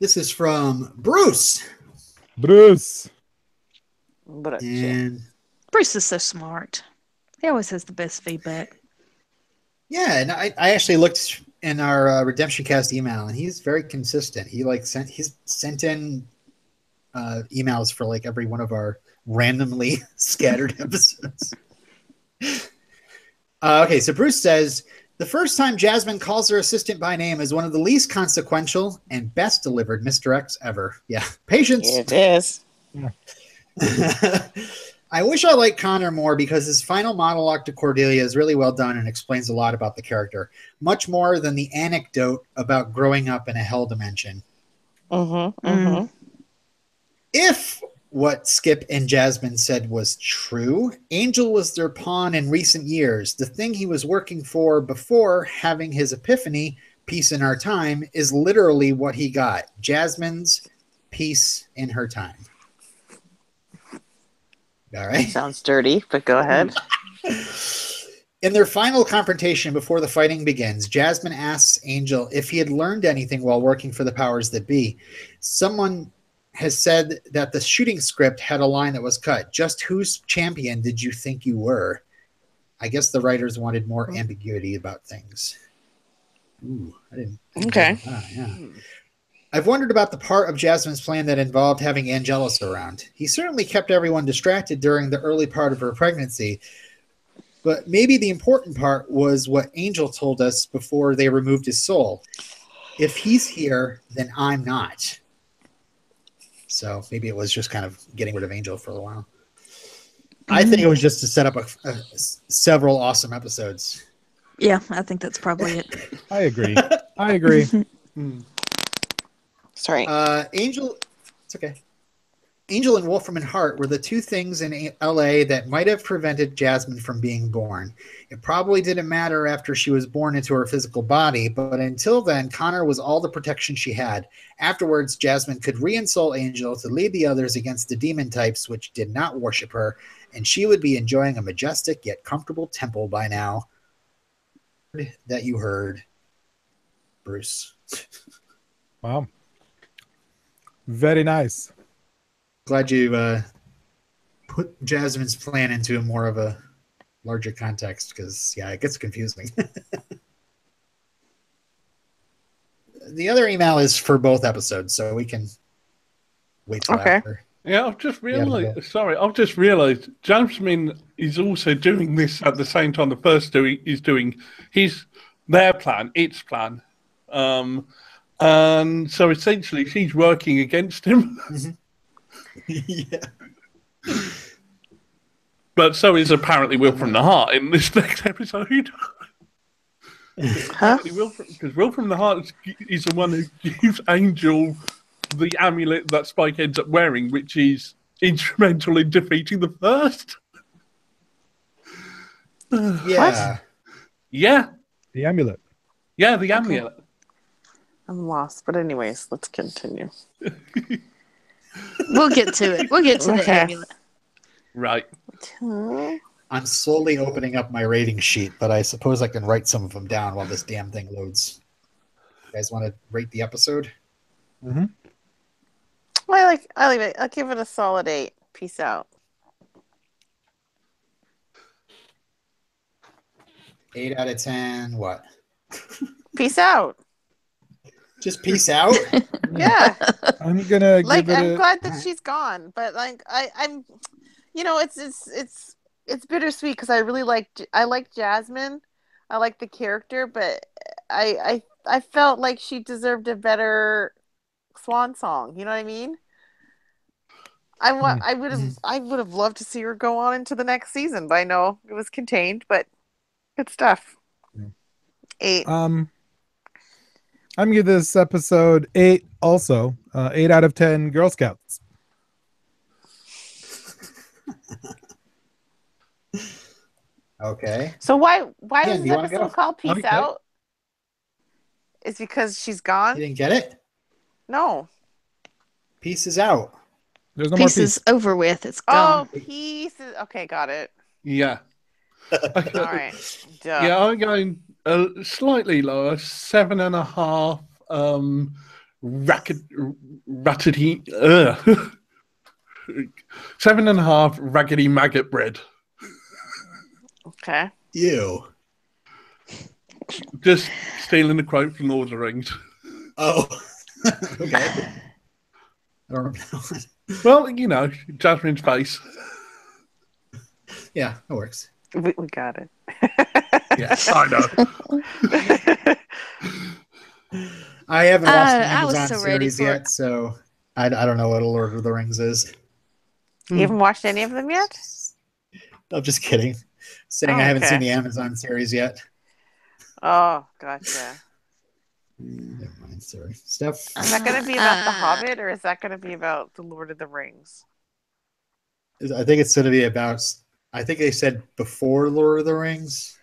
This is from Bruce. And Bruce is so smart. He always has the best feedback. yeah, and I actually looked in our RedemptionCast email, and he's very consistent. He's sent in emails for like every one of our randomly scattered episodes. Okay, so Bruce says, The first time Jasmine calls her assistant by name is one of the least consequential and best delivered Misdirects ever. Yeah, patience. It is. I wish I liked Connor more because his final monologue to Cordelia is really well done and explains a lot about the character, much more than the anecdote about growing up in a hell dimension. If what Skip and Jasmine said was true, Angel was their pawn in recent years. The thing he was working for before having his epiphany, peace in our time, is literally what he got. Jasmine's peace in her time. All right. Sounds dirty, but go ahead. In their final confrontation before the fighting begins, Jasmine asks Angel if he had learned anything while working for the powers that be. Someone has said that the shooting script had a line that was cut. Just whose champion did you think you were? I guess the writers wanted more ambiguity about things. Ooh, I didn't. Okay. Yeah. I've wondered about the part of Jasmine's plan that involved having Angelus around. He certainly kept everyone distracted during the early part of her pregnancy, but maybe the important part was what Angel told us before they removed his soul. If he's here, then I'm not. So maybe it was just kind of getting rid of Angel for a while. I think it was just to set up several awesome episodes. Yeah, I think that's probably it. I agree. I agree. Sorry. Angel, it's okay. Angel and Wolfram and Hart were the two things in LA that might have prevented Jasmine from being born. It probably didn't matter after she was born into her physical body, but until then, Connor was all the protection she had. Afterwards, Jasmine could reinsult Angel to lead the others against the demon types which did not worship her, and she would be enjoying a majestic yet comfortable temple by now. That you heard, Bruce. Wow. Very nice. Glad you put Jasmine's plan into more of a larger context because, yeah, it gets confusing. The other email is for both episodes, so we can wait till after. Yeah, I've just realised. Sorry, I've just realised Jasmine is also doing this at the same time the first two is doing their plan, its plan. And so essentially she's working against him. Yeah. But so is apparently Will from the Heart in this next episode. Because Will from the Heart is the one who gives Angel the amulet that Spike ends up wearing, which is instrumental in defeating the first. Yeah. What? Yeah. The amulet. Yeah, the amulet. I'm lost, but anyways, let's continue. We'll get to it. We'll get to the amulet. Right. I'm slowly opening up my rating sheet, but I suppose I can write some of them down while this damn thing loads. You guys want to rate the episode? Mm-hmm. I leave it. I'll give it a solid 8. Peace out. 8 out of 10. What? Peace out. Just peace out? Yeah. I'm gonna like give it. I'm glad that she's gone, but like I'm, it's bittersweet because I really like Jasmine. I like the character, but I felt like she deserved a better swan song. You know what I mean? I would have loved to see her go on into the next season, but I know it was contained. But good stuff. 8. I'm gonna give this episode 8. Also, 8 out of 10 Girl Scouts. Okay. So why Yeah, was do this you wanna episode go? called Peace Okay. Out? It's because she's You gone? didn't get it? No. Peace is out. There's no more Peace is peace. over with. It's gone. Oh, peace is okay. Got it. Yeah. All right. Duh. Yeah, I'm going slightly lower, 7.5. Raggedy. 7.5 raggedy maggot bread. Okay. Ew. Just stealing a quote from Lord of the Rings. Oh. Okay. I don't know. Well, Jasmine's face. Yeah, that works. We got it. Yes, I know. I haven't watched the I was Amazon so ready series for yet, it. so I don't know what a Lord of the Rings is. You haven't watched any of them yet? I'm just kidding. Saying Oh, I haven't okay. seen the Amazon series yet. Oh, gotcha. Never mind. Sorry, Steph. Is that going to be about The Hobbit, or is that going to be about The Lord of the Rings? I think it's going to be about. I think they said before Lord of the Rings.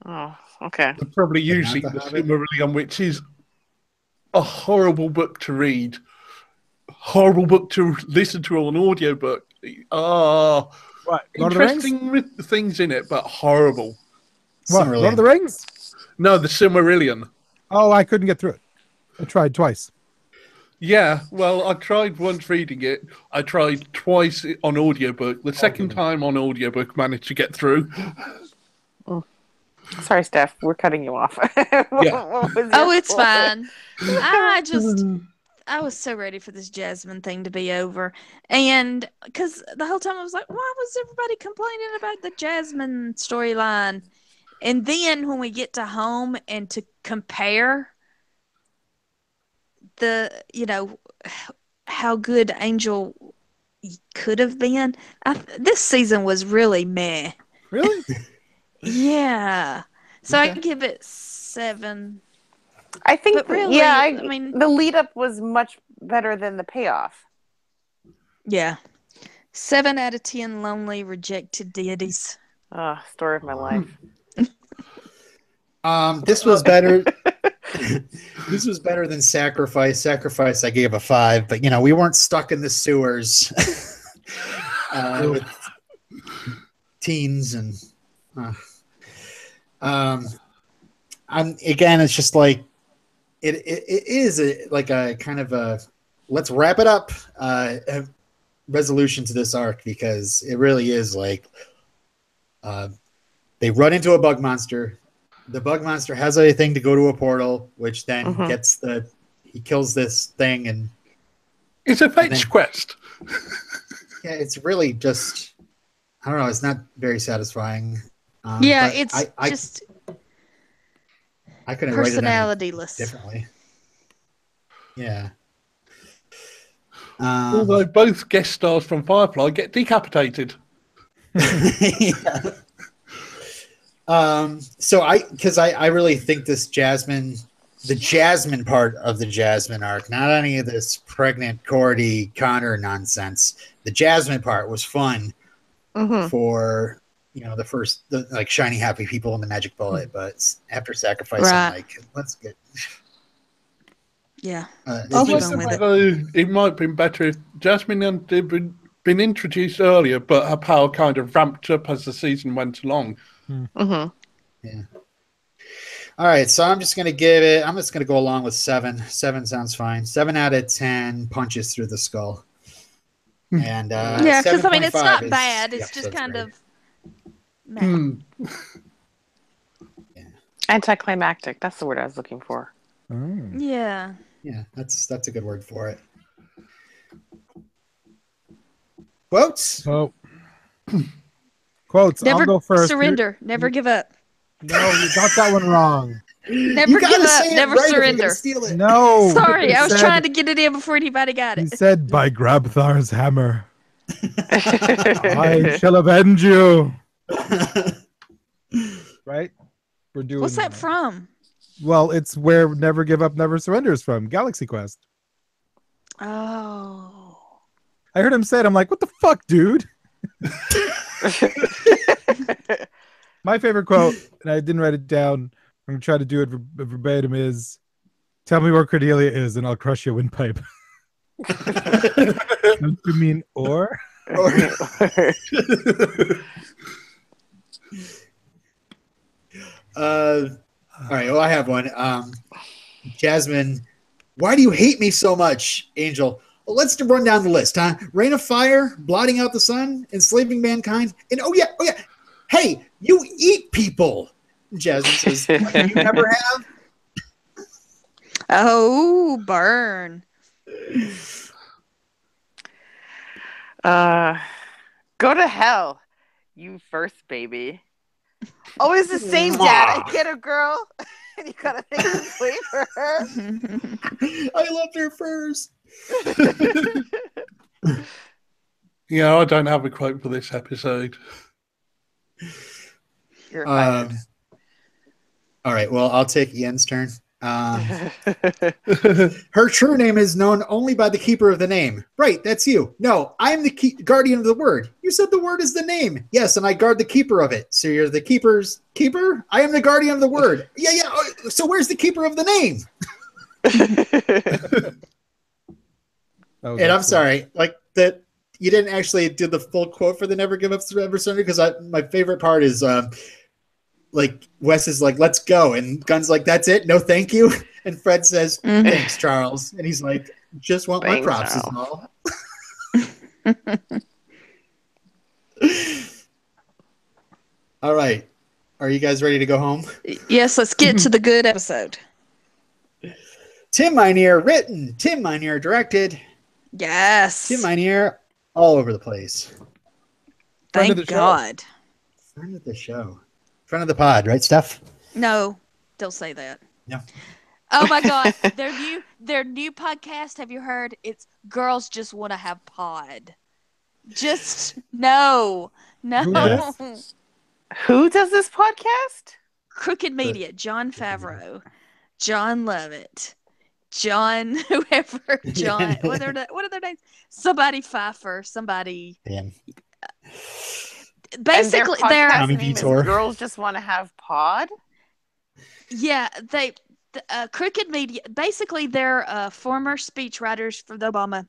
Oh, okay. They're probably But not using The the Hobbit? Silmarillion, which is a horrible book to read, horrible book to listen to on audiobook. Ah, What? Lord of the Rings? interesting with things in it, but horrible. What? Lord of the Silmarillion. Rings? No, the Silmarillion. Oh, I couldn't get through it. I tried twice. Yeah, well, I tried once reading it. I tried twice on audiobook. The second time on audiobook, managed to get through. Sorry, Steph. We're cutting you off. Yeah. What was your Oh, it's point? fine. I was so ready for this Jasmine thing to be over. And because the whole time I was like, why was everybody complaining about the Jasmine storyline? And then when we get to home and to compare how good Angel could have been, this season was really meh. Really? Yeah. So I Okay. give it 7. I think, But really, I mean, the lead up was much better than the payoff. yeah. 7 out of 10 lonely, rejected deities. Story of my life. This was better. This was better than Sacrifice. Sacrifice, I gave a 5, but we weren't stuck in the sewers with teens and. Again, it's just like it is like a kind of a let's wrap it up resolution to this arc, because it really is like they run into a bug monster. The bug monster has a thing to go to a portal, which then he kills this thing, and It's a fetch quest. Yeah, it's really just I don't know. It's not very satisfying. Yeah, but it's I just I couldn't write it any personalityless. differently. Yeah. Although both guest stars from Firefly get decapitated. Yeah. So I really think the Jasmine part of the Jasmine arc, not any of this pregnant Cordy Connor nonsense. The Jasmine part was fun for the first like shiny happy people in the magic bullet, but after Sacrifice, I'm like, let's get. Yeah. I wonder it might have been better if Jasmine had been introduced earlier, but her power kind of ramped up as the season went along. Yeah. All right, so I'm just gonna go along with 7. 7 sounds fine. 7 out of 10 punches through the skull. And yeah, because I mean it's not is bad. It's just kind grade. of Yeah. Anticlimactic. That's the word I was looking for. Yeah. Yeah, that's a good word for it. Quotes? Oh. Quotes. Never I'll go first. surrender. Never give up. No, you got that one wrong. Never give up. Never surrender. Steal it. No. Sorry, I was trying to get it in before anybody got He it. said, by Grabthar's hammer, I shall avenge you. Right? We're doing. What's that from? Well, it's where Never Give Up, Never Surrender is from. Galaxy Quest. Oh. I heard him say it. I'm like, what the fuck, dude? My favorite quote, and I didn't write it down. I'm going to try to do it verbatim, is, tell me where Cordelia is and I'll crush your windpipe. Don't you mean or? All right, well, I have one. Jasmine, why do you hate me so much, Angel? Well, let's run down the list, huh? Rain of fire, blotting out the sun, enslaving mankind, and oh yeah, hey, you eat people. Jasmine says, you never have. Oh, burn. Go to hell, you first baby. Always the same dad. I get a girl, and you gotta make them wait for her. I loved her first. Yeah, I don't have a quote for this episode. You're hired. All right, well, I'll take Ian's turn. Her true name is known only by the keeper of the name. Right, that's you. No, I'm the guardian of the word. You said the word is the name. Yes, and I guard the keeper of it. So you're the keeper's keeper? I am the guardian of the word. Yeah. So where's the keeper of the name? And I'm sorry, like that. You didn't actually do the full quote for the Never Give Up Ever Surrender, because my favorite part is like Wes is like, let's go, and Gunn's like, that's it, no thank you, and Fred says, thanks Charles, and he's like, just want my props is all. All right, are you guys ready to go home? Yes, let's get to the good episode. Tim Minear written, Tim Minear directed, Yes, Tim Minear all over the place. Thank God. Friend of the show. Friend of the pod, right, Steph? No, don't say that. No. Oh my God, their new podcast. Have you heard? It's Girls Just Want to Have Pod. Just no. Who does this podcast? Crooked Media. John Favreau, John Lovett, John whoever. John. What are their names? Somebody Pfeiffer. Somebody. Damn. Basically, their Tommy name is Vitor. Girls Just Want to Have Pod. Yeah, Crooked Media. Basically, they're former speechwriters for the Obama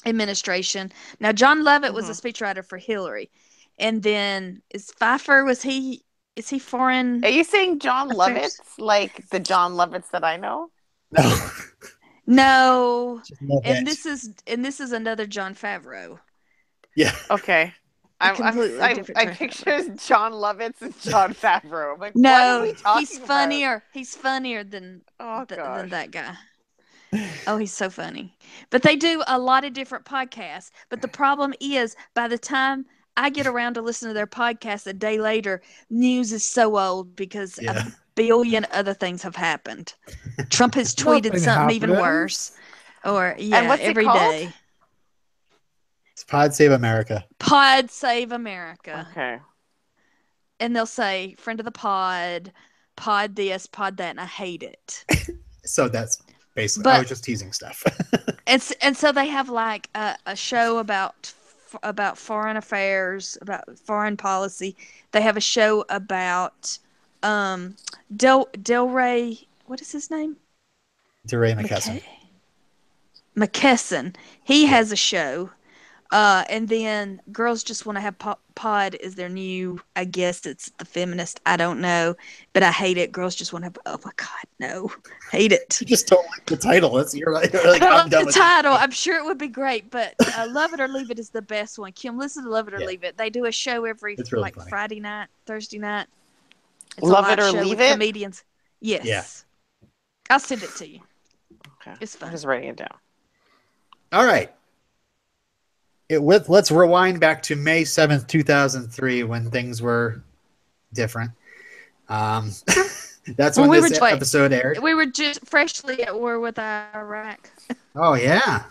administration. Now, John Lovett was a speechwriter for Hillary, and then is Pfeiffer? Is he foreign? Are you saying John affairs? Lovitz, like the John Lovitz that I know? No. Love And it. this is another John Favreau. Yeah. Okay. I picture John Lovitz and John Favreau. I'm like, what are we talking he's about? funnier. He's funnier than that guy. Oh, he's so funny. But they do a lot of different podcasts. But the problem is, by the time I get around to listen to their podcast a day later, news is so old because a billion other things have happened. Trump has tweeted something even worse. Or and what's every it called? day. It's Pod Save America. Pod Save America. Okay. And they'll say, friend of the pod this, pod that, and I hate it. So that's basically, I was just teasing stuff. and so they have like a show about foreign affairs, about foreign policy. They have a show about Delray, what is his name? DeRay McKesson. McKesson. He has a show. And then Girls Just Want to Have Pod is their new, I guess it's the feminist. I don't know, but I hate it. Girls Just Want to Have, oh my God, no. Hate it. You just don't like the title. You're like, I I'm love done the with title. I'm sure it would be great, but Love It or Leave It is the best one. Kim, listen to Love It or Leave It. They do a show every really funny. Friday night, Thursday night. It's Love a live It or show Leave with It? comedians. Yes. Yeah. I'll send it to you. Okay. It's fun. I'm just writing it down. All right. Let's rewind back to May 7th, 2003, when things were different. That's when this episode aired. We were just freshly at war with Iraq. Oh, yeah.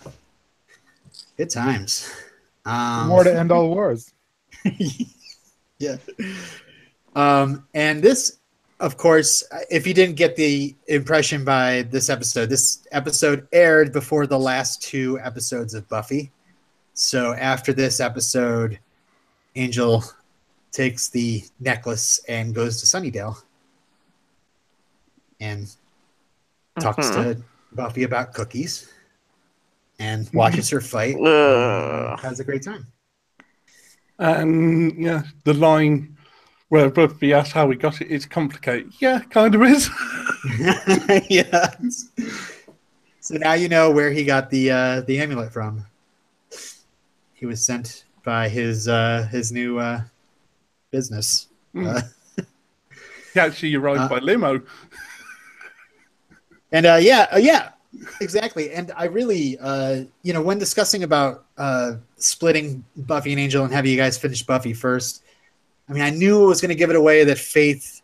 Good times. More to end all wars. Yeah. And this, of course, if you didn't get the impression by this episode aired before the last two episodes of Buffy. So after this episode, Angel takes the necklace and goes to Sunnydale and talks to Buffy about cookies and watches her fight. Has a great time. And yeah, the line where Buffy asks how we got it is complicated. Yeah, kind of is. Yeah. So now you know where he got the amulet from. He was sent by his new business. He actually arrived by limo. And exactly. And I really, when discussing about splitting Buffy and Angel and having you guys finish Buffy first, I mean, I knew it was going to give it away that Faith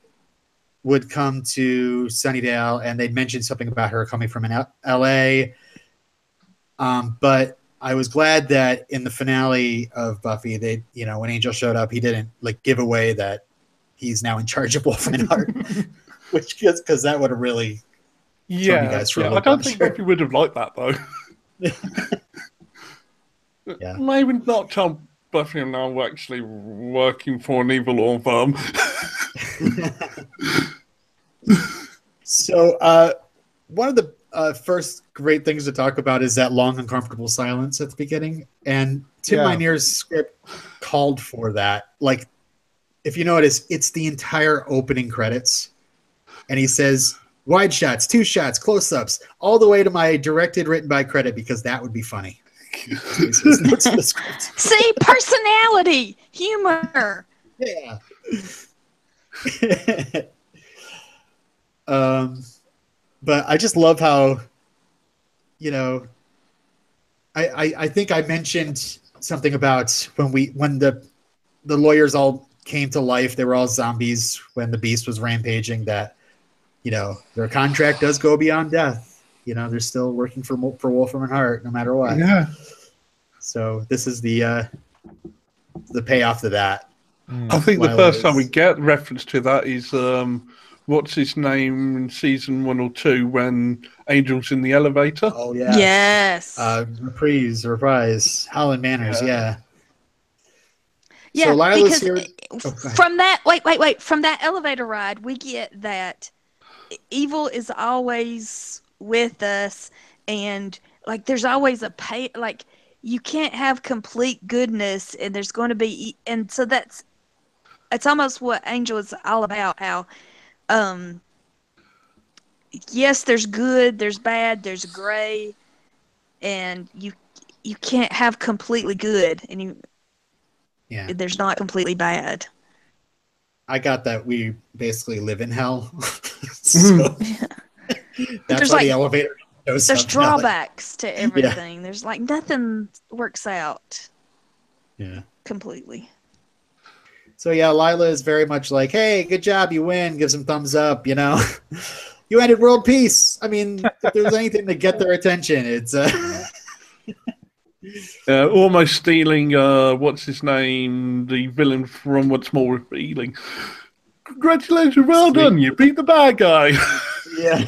would come to Sunnydale, and they'd mentioned something about her coming from L.A. But I was glad that in the finale of Buffy, they, when Angel showed up, he didn't give away that he's now in charge of Wolfram and Hart, because that would have really thrown you guys for a little I don't think Buffy would have liked that though. Yeah, maybe not tell Buffy and now we're actually working for an evil law firm. So one of the first great things to talk about is that long, uncomfortable silence at the beginning. And Tim Minear's script called for that. Like, if you notice, it's the entire opening credits. And he says, wide shots, 2 shots, close-ups, all the way to my directed, written by credit, because that would be funny. See, personality, humor. Yeah. But I just love how, I think I mentioned something about when the lawyers all came to life, they were all zombies when the Beast was rampaging, that, their contract does go beyond death. They're still working for Wolfram and Hart no matter what. Yeah. So this is the payoff to that. I think the first time we get reference to that is what's his name in season 1 or 2 when Angel's in the elevator. Oh yeah. Yes. Reprise. Howland Manors. Yeah. Yeah. So Lila's because here. From that, wait. From that elevator ride, we get that evil is always with us, and there's always you can't have complete goodness, and there's going to be, and so it's almost what Angel is all about. How, yes, there's good, there's bad, there's gray, and you can't have completely good, and there's not completely bad. I got that we basically live in hell. So that's why the elevator. There's drawbacks to everything. Yeah. There's nothing works out. Yeah. Completely. So yeah, Lila is very much like, hey, good job, you win. Gives him thumbs up. You ended world peace. I mean, if there's anything to get their attention, it's almost stealing. What's his name? The villain from What's More Revealing. Congratulations, well done. You beat the bad guy. Yeah.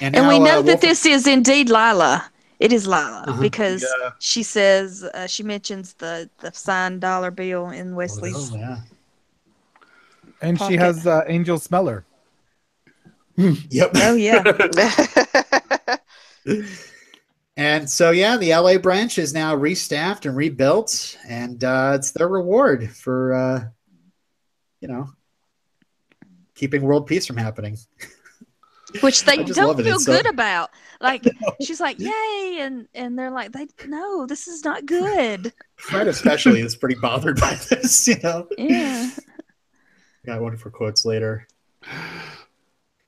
And we know that this is indeed Lila. It is Lila because she says she mentions the signed dollar bill in Wesley's. Oh, yeah. And pocket. She has Angel Smeller. Yep. Oh yeah. And so the LA branch is now restaffed and rebuilt, and it's their reward for keeping world peace from happening. Which they don't feel good about. She's like, yay, and they're like, no, this is not good. Fred especially is pretty bothered by this, Yeah. Got one for quotes later.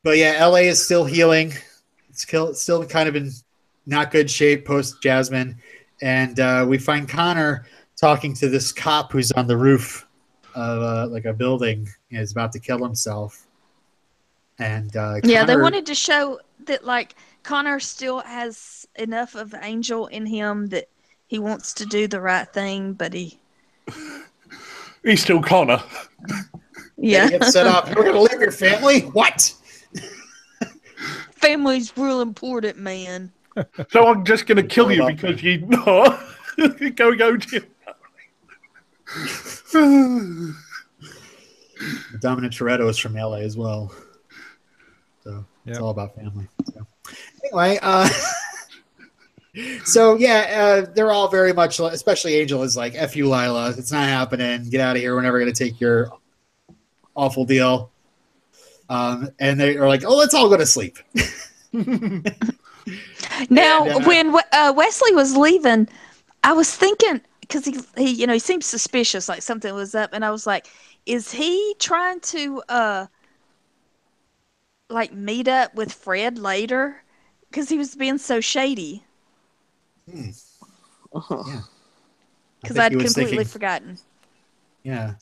But yeah, LA is still healing. It's still kind of in not good shape post Jasmine. And we find Connor talking to this cop who's on the roof of a building and is about to kill himself. And Connor, they wanted to show that Connor still has enough of Angel in him that he wants to do the right thing, but he's still Connor. Yeah. He gets set up. You're going to leave your family? What? Family's real important, man. So I'm just going to kill you because you're not going over to your family. Dominic Toretto is from LA as well. So it's all about family. So. Anyway, they're all very much, especially Angel is like, F you, Lila. It's not happening. Get out of here. We're never going to take your awful deal. And they are like, oh, let's all go to sleep. Now, when Wesley was leaving, I was thinking, because he seemed suspicious, like something was up. And I was like, is he trying to meet up with Fred later? Because he was being so shady. Yeah. Because I'd completely forgotten. Yeah.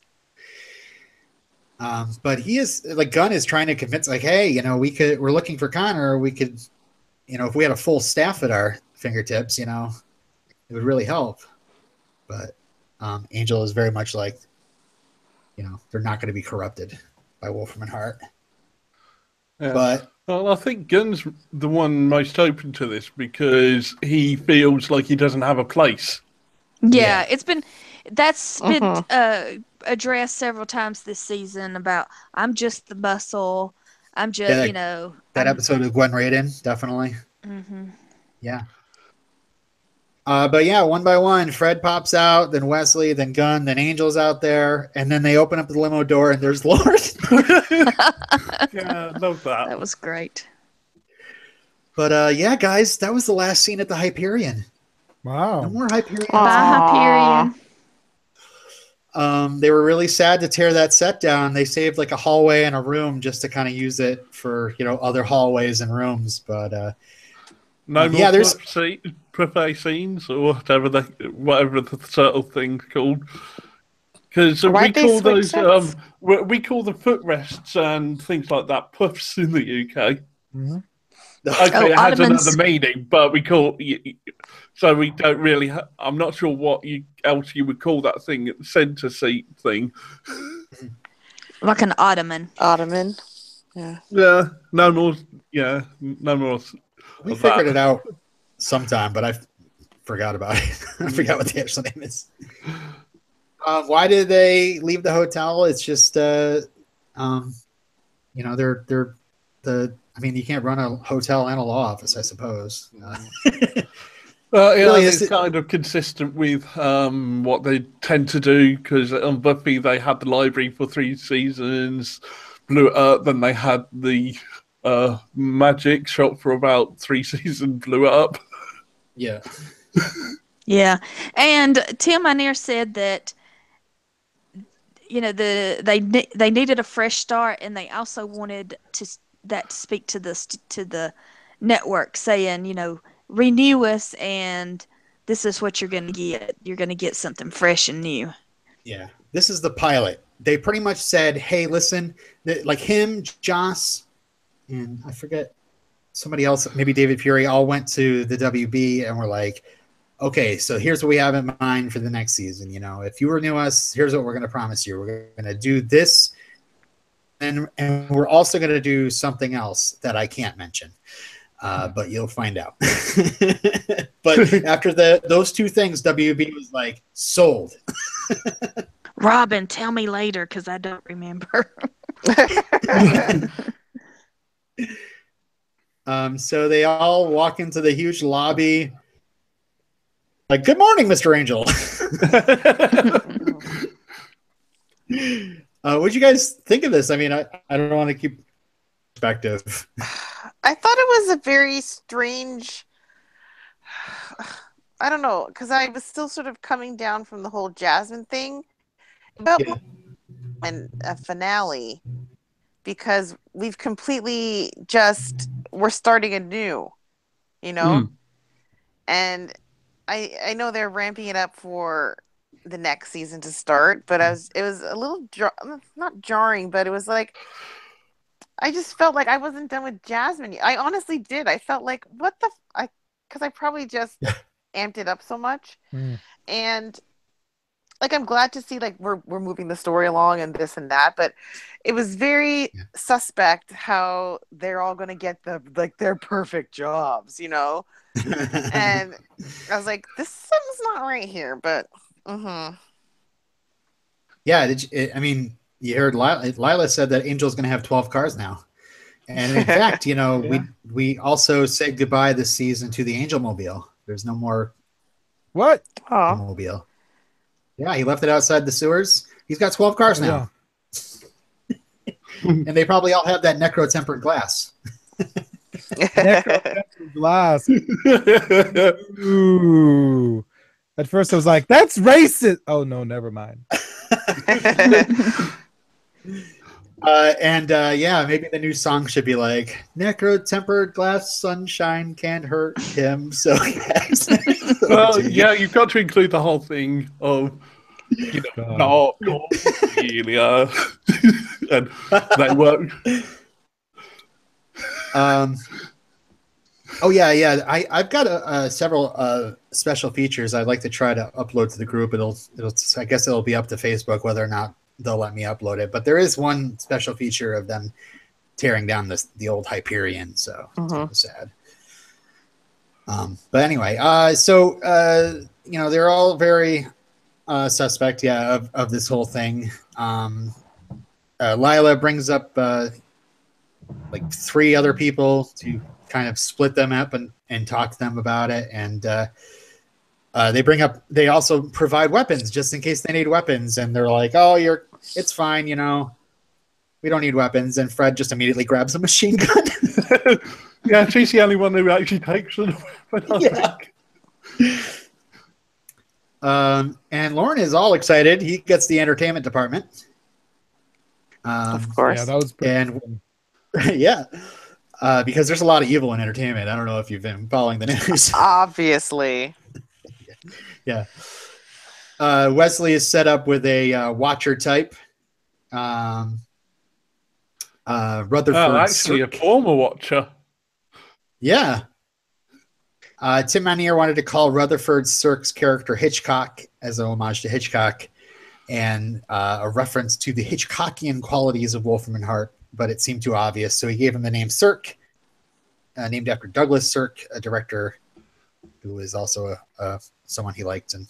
But he is like Gunn is trying to convince, like, hey, you know, we're looking for Connor. We could, you know, if we had a full staff at our fingertips, you know, it would really help. But Angel is very much like, you know, they're not going to be corrupted by Wolfram and Hart. Yeah. But well, I think Gunn's the one most open to this because he feels like he doesn't have a place. Yeah, Yeah. That's been addressed several times this season about I'm just the muscle. I'm just, that, you know, that I'm, episode of Gwen Raiden, definitely. mhm. Yeah. But yeah, one by one, Fred pops out, then Wesley, then Gunn, then Angel's out there, and then they open up the limo door, and there's Lord. Yeah, love that. That was great. But yeah, guys, that was the last scene at the Hyperion. Wow. No more Hyperion. Bye, Hyperion. They were really sad to tear that set down. They saved like a hallway and a room just to kind of use it for, you know, other hallways and rooms. But No more yeah, there's buffet scenes or whatever the sort of thing's called. Because we call those we call the footrests and things like that puffs in the UK. Mm-hmm. Okay, it has ottomans. another meaning, but we call so we don't really. I'm not sure what else you would call that thing, centre seat thing. Like an ottoman. Ottoman. Yeah. Yeah, no more. Yeah, no more. we figured it out sometime, but I forgot about it. I forgot what the actual name is. Why did they leave the hotel? It's just you know, they're the. I mean, you can't run a hotel and a law office, I suppose. Yeah, Really, it's kind of consistent with what they tend to do because on Buffy they had the library for 3 seasons, blew it up. Then they had the magic shop for about 3 seasons, blew it up. Yeah. Yeah, and Tim Minear said that, you know, they needed a fresh start, and they also wanted to speak to the network, saying, you know, renew us, and this is what you're going to get. You're going to get something fresh and new. Yeah. This is the pilot. They pretty much said, hey, listen, like him, Joss, and I forget somebody else, maybe David Fury, all went to the WB and were like, okay, so here's what we have in mind for the next season. You know, if you renew us, here's what we're going to promise you. We're going to do this. And we're also going to do something else that I can't mention. But you'll find out. But after those 2 things, WB was like, sold. Robin, tell me later because I don't remember. So they all walk into the huge lobby. Like, good morning, Mr. Angel. What'd you guys think of this? I mean, I don't want to keep perspective. I thought it was a very strange. I don't know, because I was still sort of coming down from the whole Jasmine thing. And a finale, because we've completely we're starting anew, you know? And I know they're ramping it up for the next season to start, but it was a little not jarring, but it was like I just felt like I wasn't done with Jasmine. I honestly did. I felt like because I probably just amped it up so much, and like I'm glad to see like we're moving the story along and this and that, but it was very suspect how they're all going to get their perfect jobs, you know. And I was like, this something's not right here, but yeah. I mean, you heard Lila said that Angel's going to have 12 cars now, and in fact, you know, we also said goodbye this season to the Angel Mobile. There's no more mobile. Yeah, he left it outside the sewers. He's got 12 cars now. And they probably all have that necro-tempered glass. Necro-tempered glass. Ooh. At first I was like, that's racist. Oh, no, never mind. Maybe the new song should be like, necro-tempered glass, sunshine can't hurt him. So, well, yeah, you've got to include the whole thing of You know, God. not Cordelia. And they work. Oh yeah. I've got several special features I'd like to try to upload to the group. I guess it'll be up to Facebook whether or not they'll let me upload it. But there is one special feature of them tearing down the old Hyperion, so it's kind of sad. But anyway, they're all very suspect, of this whole thing. Lila brings up like 3 other people to kind of split them up and talk to them about it, and they also provide weapons just in case they need weapons, and they're like, oh, it's fine, we don't need weapons, and Fred just immediately grabs a machine gun. Yeah, she's the only one who actually takes the weapon. Yeah. And Lauren is all excited. He gets the entertainment department. Of course. Yeah, that was pretty and yeah, because there's a lot of evil in entertainment. I don't know if you've been following the news. Obviously. Yeah. Wesley is set up with a watcher type. Rutherford. Oh, actually, a former watcher. Yeah. Tim Manier wanted to call Rutherford Cirque's character Hitchcock as an homage to Hitchcock and a reference to the Hitchcockian qualities of Wolfram and Hart, but it seemed too obvious, so he gave him the name Cirque, named after Douglas Sirk, a director who was also someone he liked. And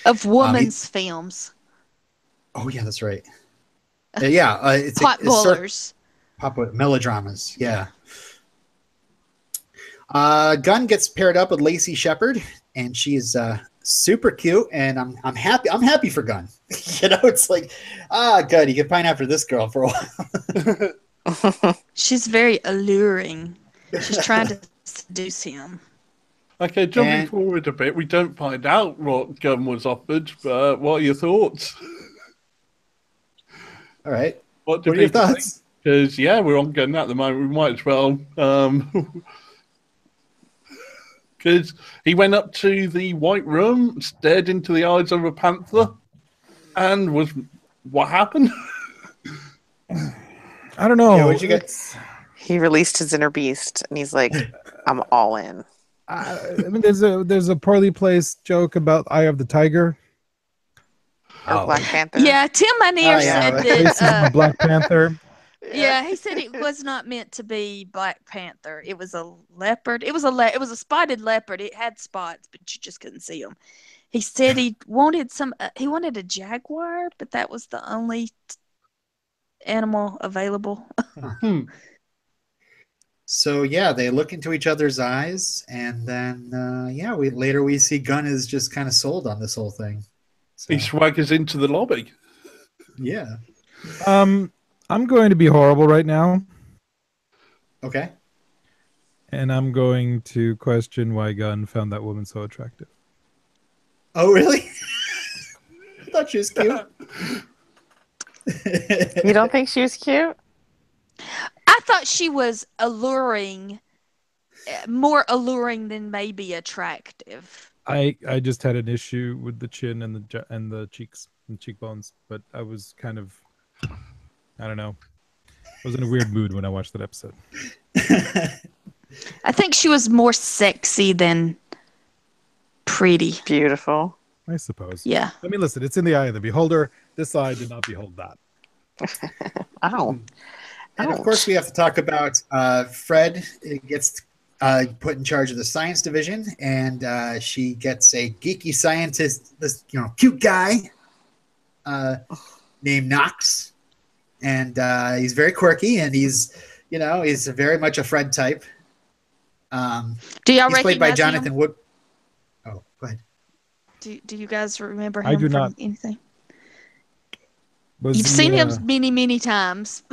of women's films. Oh, yeah, that's right. It's Potboilers. Melodramas, yeah. Gunn gets paired up with Lacey Shepard, and she's super cute, and I'm happy. I'm happy for Gunn. It's like, good. You can pine after this girl for a while. She's very alluring. She's trying to seduce him. Okay, jumping forward a bit, we don't find out what Gunn was offered, but what are your thoughts? All right. What are your thoughts? Because, we're on Gunn at the moment. We might as well. Because he went up to the White Room, stared into the eyes of a panther, and what happened? I don't know. Yeah, what'd you get? He released his inner beast, and he's like, I'm all in. I mean, there's a poorly placed joke about Eye of the Tiger. Or Black Panther. Yeah, Tim Manier said that. Black Panther. Yeah, he said it was not meant to be Black Panther. It was a leopard. It was a spotted leopard. It had spots, but you just couldn't see them. He said he wanted a jaguar, but that was the only animal available. So they look into each other's eyes, and then we see Gunn is just kind of sold on this whole thing. So. He swaggers into the lobby. Yeah. I'm going to be horrible right now. Okay. And I'm going to question why Gunn found that woman so attractive. Oh, really? I thought she was cute. You don't think she was cute? I thought she was alluring, more alluring than maybe attractive. I just had an issue with the chin and the cheeks and cheekbones, but I was kind of, I don't know. I was in a weird mood when I watched that episode. I think she was more sexy than pretty. Beautiful. I suppose. Yeah. I mean, listen, it's in the eye of the beholder. This eye did not behold that. Oh. And of course, we have to talk about Fred gets put in charge of the science division, and she gets a geeky scientist, this cute guy named Knox, and he's very quirky, and he's very much a Fred type. Do y'all he's recognize played by Jonathan him? Wood. Oh, go ahead. Do you guys remember him I do from not. anything? Was You've he, seen him many, many times.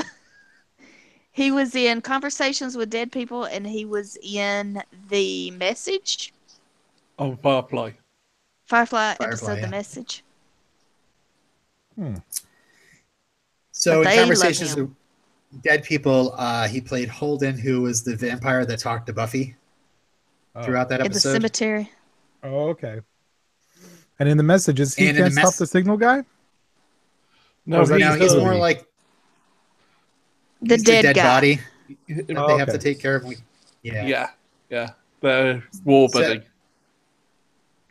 He was in Conversations with Dead People, and he was in The Message. Oh, Firefly. Firefly episode, yeah. The Message. So But in they Conversations love with Dead People, he played Holden, who was the vampire that talked to Buffy throughout that In the episode. cemetery. Oh, okay. And in the messages, he And in can't the stop the signal guy? No, Or is that No, he's Cody? more like The he's the dead dead guy. body that Oh, they have to okay. take care of. Yeah. yeah. The war So- buddy.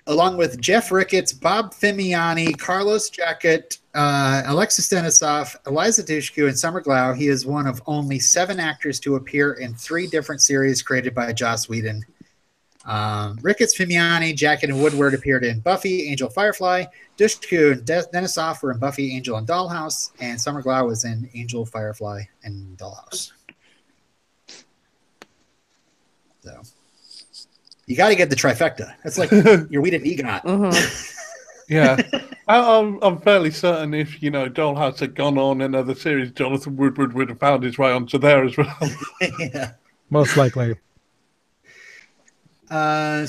Along with Jeff Ricketts, Bob Fimiani, Carlos Jacket, Alexis Denisov, Eliza Dushku, and Summer Glau, he is one of only 7 actors to appear in 3 different series created by Joss Whedon. Ricketts, Fimiani, Jacket, and Woodward appeared in Buffy, Angel, Firefly. Dushku and Denisov were in Buffy, Angel, and Dollhouse. And Summer Glau was in Angel, Firefly, and Dollhouse. So you got to get the trifecta. That's like your Whedon EGOT. Mhm. Yeah. I'm fairly certain if, Dollhouse had gone on another series, Jonathan Woodward would have found his way onto there as well. Yeah. Most likely. Yeah.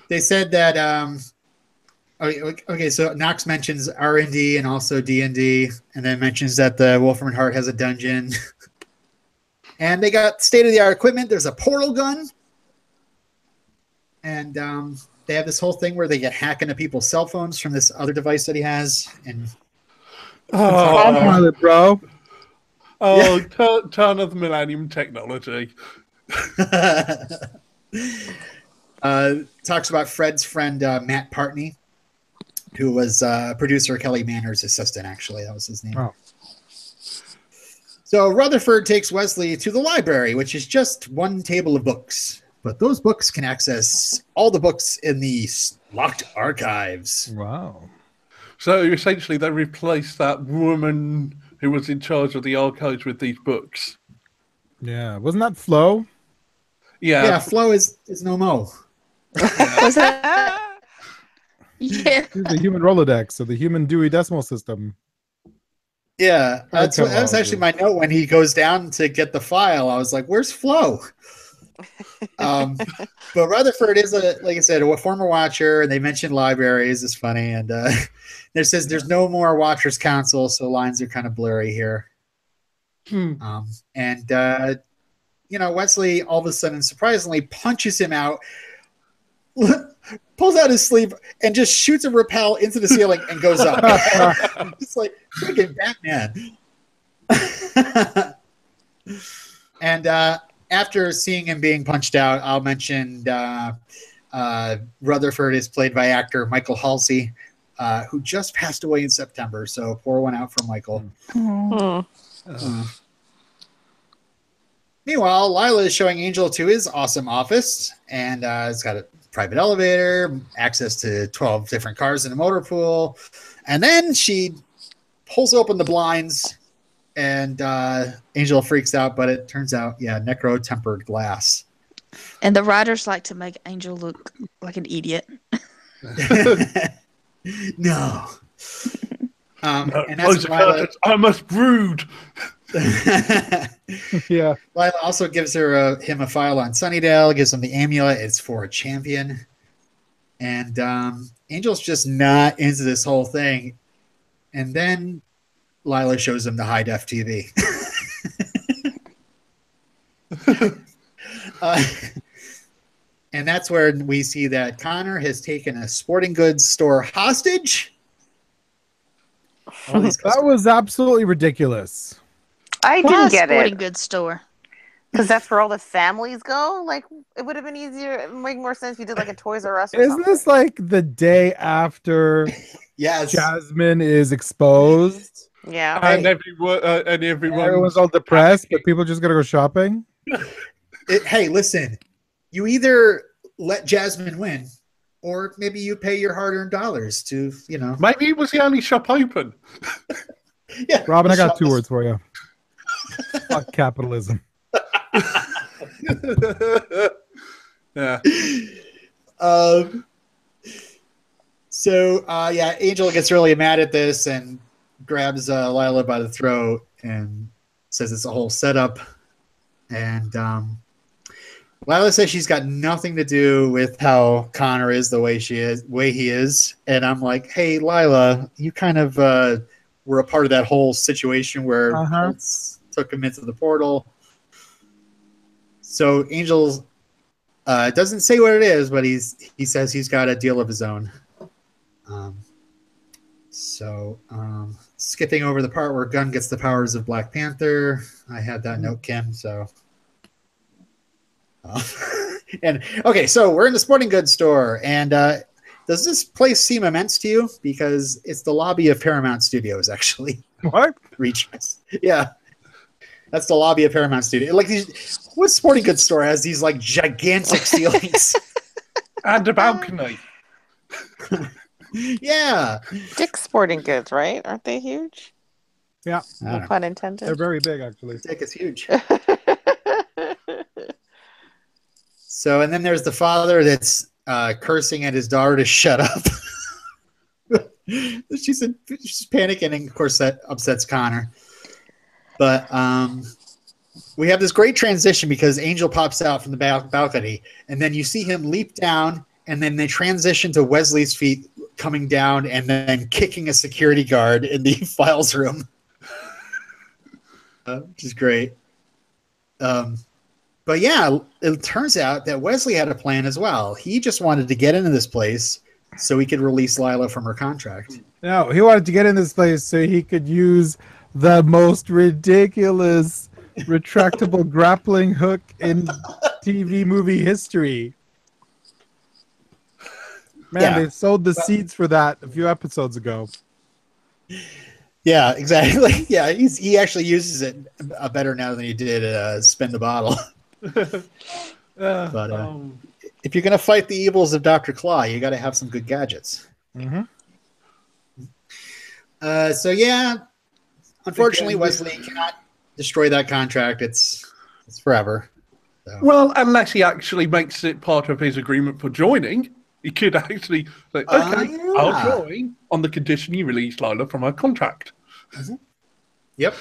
They said that okay, so Knox mentions R&D and also D&D, and then mentions that the Wolfram and Hart has a dungeon. And they got state-of-the-art equipment. There's a portal gun. And they have this whole thing where they get hack into people's cell phones from this other device that he has. And Pilot, bro. Turn of the Millennium technology. Talks about Fred's friend, Matt Partney, who was producer Kelly Manner's assistant, actually. That was his name. Oh. So Rutherford takes Wesley to the library, which is just one table of books. But those books can access all the books in the locked archives. Wow. So essentially they replaced that woman who was in charge of the archives with these books. Yeah. Wasn't that Flo? Yeah, Flo is no mo. Was that? Yeah. She's the human Rolodex, so the human Dewey Decimal System. Yeah, that was actually my note when he goes down to get the file. I was like, "Where's Flo?" But Rutherford is like I said, a former Watcher, and they mentioned libraries. It's funny, and it says there's no more Watchers Council, so lines are kind of blurry here. Wesley all of a sudden surprisingly punches him out, pulls out his sleeve, and just shoots a rappel into the ceiling and goes up. It's like freaking Batman. And after seeing him being punched out, I'll mention Rutherford is played by actor Michael Halsey, who just passed away in September. So pour one out for Michael. Meanwhile, Lila is showing Angel to his awesome office, and it's got a private elevator, access to 12 different cars in a motor pool. And then she pulls open the blinds, and Angel freaks out, but it turns out, necro-tempered glass. And the writers like to make Angel look like an idiot. No. And Those that's Lila. I must brood. Yeah. Lila also gives him a file on Sunnydale, gives him the amulet. It's for a champion. And Angel's just not into this whole thing. And then Lila shows him the high-def TV. And that's where we see that Connor has taken a sporting goods store hostage. That was absolutely ridiculous. I Why didn't a get sporting it goods store? because that's where all the families go. Like, it would have been easier, it would make more sense if you did like a Toys R Us. Or Isn't something. this like the day after Yes. Jasmine is exposed? Yeah. Hey. And Everyone's all depressed, but people just gotta go shopping. Hey, listen. You either let Jasmine win, or maybe you pay your hard-earned dollars to, Maybe it was the only shop open. Yeah, Robin, I got 2 words for you. Fuck capitalism. Yeah. Angel gets really mad at this and grabs Lila by the throat and says it's a whole setup. And Lila says she's got nothing to do with how Connor is the way he is. And I'm like, hey, Lila, you kind of were a part of that whole situation where Colts took him into the portal. So Angel's It doesn't say what it is, but he says he's got a deal of his own. Skipping over the part where Gunn gets the powers of Black Panther. I had that note, Kim. So, and okay, so we're in the sporting goods store, and does this place seem immense to you? Because it's the lobby of Paramount Studios, actually. What? Regis. Yeah. That's the lobby of Paramount Studios. Like, what sporting goods store has these like gigantic ceilings? And a balcony. Yeah. Dick's Sporting Goods, right? Aren't they huge? Yeah. No pun intended. They're very big, actually. Dick is huge. So, and then there's the father that's cursing at his daughter to shut up. She's panicking, and of course that upsets Connor. But we have this great transition because Angel pops out from the balcony, and then you see him leap down, and then they transition to Wesley's feet coming down and then kicking a security guard in the files room, which is great. But yeah, it turns out that Wesley had a plan as well. He just wanted to get into this place so he could release Lila from her contract. No, he wanted to get in this place so he could use the most ridiculous retractable grappling hook in TV movie history. Man, Yeah. they sowed the seeds for that a few episodes ago. Yeah, exactly. Yeah, he actually uses it better now than he did Spin the Bottle. But if you're going to fight the evils of Dr. Claw, you got to have some good gadgets. Mm-hmm. So yeah, unfortunately, Wesley cannot destroy that contract. It's forever. So. Well, unless he actually makes it part of his agreement for joining, he could actually say, okay, Yeah. I'll join on the condition you release Lila from her contract. Mm-hmm. Yep.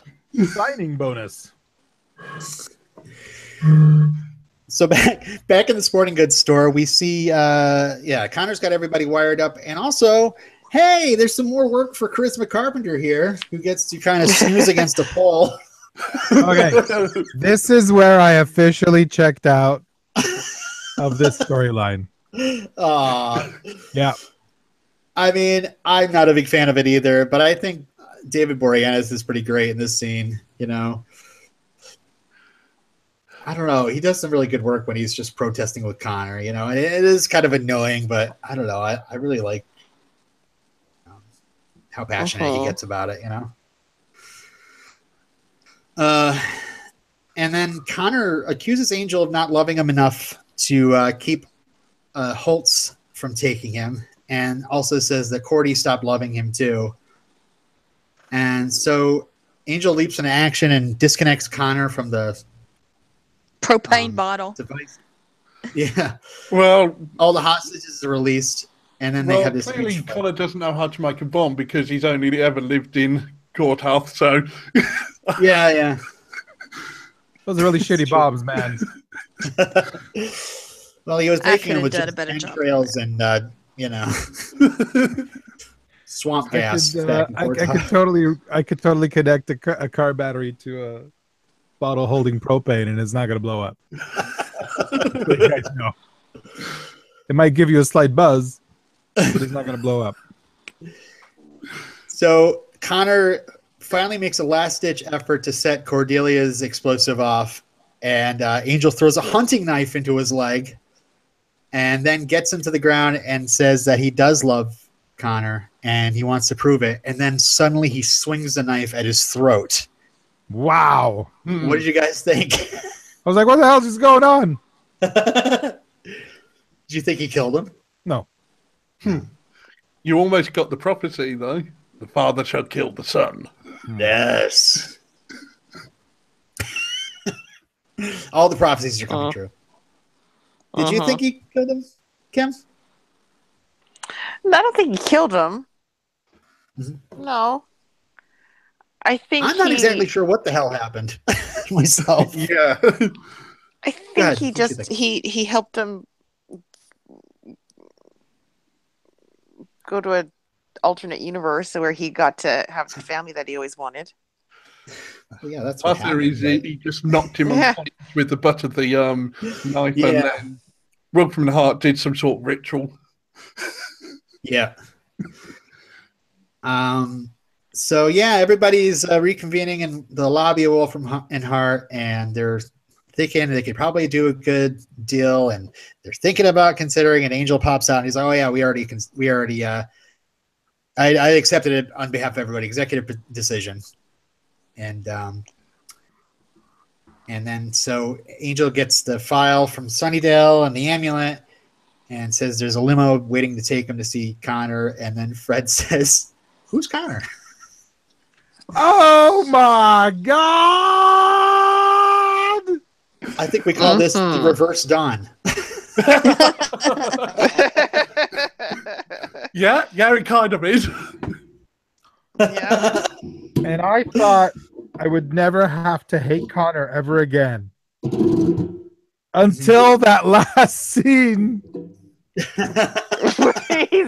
Signing bonus. So back in the sporting goods store, we see, Connor's got everybody wired up, and also, hey, there's some more work for Charisma Carpenter here, who gets to kind of snooze against a pole. Okay, this is where I officially checked out of this storyline. Yeah. I mean, I'm not a big fan of it either, but I think David Boreanaz is pretty great in this scene, you know. I don't know. He does some really good work when he's just protesting with Connor, you know. And it is kind of annoying, but I don't know. I really like how passionate he gets about it, you know. And then Connor accuses Angel of not loving him enough to keep Holtz from taking him, and also says that Cordy stopped loving him too. And so Angel leaps into action and disconnects Connor from the Propane bottle. device. Yeah. Well, All the hostages are released, and then they have this clearly huge fight. Connor doesn't know how to make a bomb because he's only ever lived in courthouse, so... Yeah. Those are really shitty bombs, man. Well, he was I making them could've with done a just better job. entrails and swamp gas. I could totally connect a car battery to a bottle holding propane, and it's not going to blow up. So you guys know. It might give you a slight buzz, but it's not going to blow up. So Connor finally makes a last-ditch effort to set Cordelia's explosive off, and Angel throws a hunting knife into his leg and then gets him to the ground and says that he does love Connor and he wants to prove it. And then suddenly he swings the knife at his throat. Wow. What did you guys think? I was like, what the hell is going on? Did you think he killed him? No. You almost got the prophecy, though. The father shall kill the son. Yes. All the prophecies are coming true. Did you think he killed him, Kim? No, I don't think he killed him. Mm-hmm. No. I think I'm not exactly sure what the hell happened myself. Yeah. I think ahead, he what do you just he helped him go to an alternate universe where he got to have the family that he always wanted. Well, yeah, that's what Other happened. is he just knocked him unconscious with the butt of the knife, and then Rob from the Heart did some sort of ritual. Yeah. So yeah, everybody's reconvening in the lobby of Wolf and Hart, and they're thinking they could probably do a good deal, and they're thinking about considering. An Angel pops out, and he's like, "Oh yeah, we already, I accepted it on behalf of everybody, executive decision." And then so Angel gets the file from Sunnydale and the amulet, and says there's a limo waiting to take him to see Connor. And then Fred says, "Who's Connor?" Oh my God! I think we call this the reverse Dawn. Yeah, it kind of is. Yeah. And I thought I would never have to hate Connor ever again. Until that last scene. He's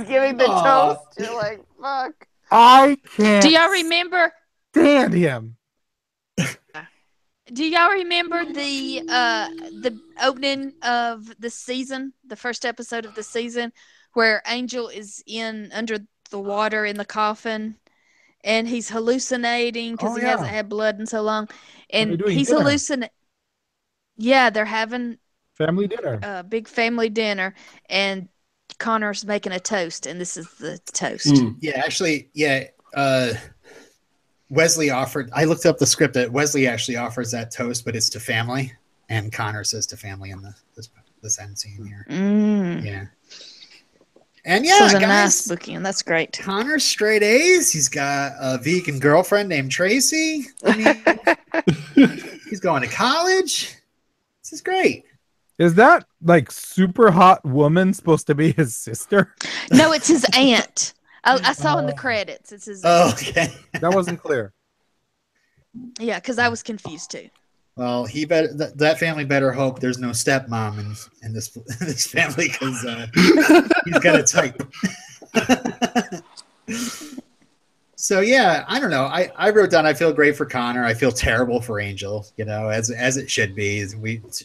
giving the toast. You're like, fuck. I can't Do y'all remember? stand him. Do y'all remember the opening of the season, the first episode of the season, where Angel is under the water in the coffin, and he's hallucinating because he hasn't had blood in so long, and he's hallucinating. Yeah, they're having family dinner, a big family dinner, and Connor's making a toast, and this is the toast. Yeah, actually, yeah. Wesley offered. I looked up the script. That Wesley actually offers that toast, but it's to family, and Connor says to family in this end scene here. Yeah, and yeah, this was a guys, nice booking, and that's great. Connor's straight A's. He's got a vegan girlfriend named Tracy. I mean, he's going to college. This is great. Is that like super hot woman supposed to be his sister? No, it's his aunt. I saw in the credits. It's his aunt. Okay. That wasn't clear. Yeah, because I was confused too. Well, he better that family better hope there's no stepmom in this family, because he's got a type. So yeah, I don't know. I wrote down I feel great for Connor. I feel terrible for Angel. You know, as it should be.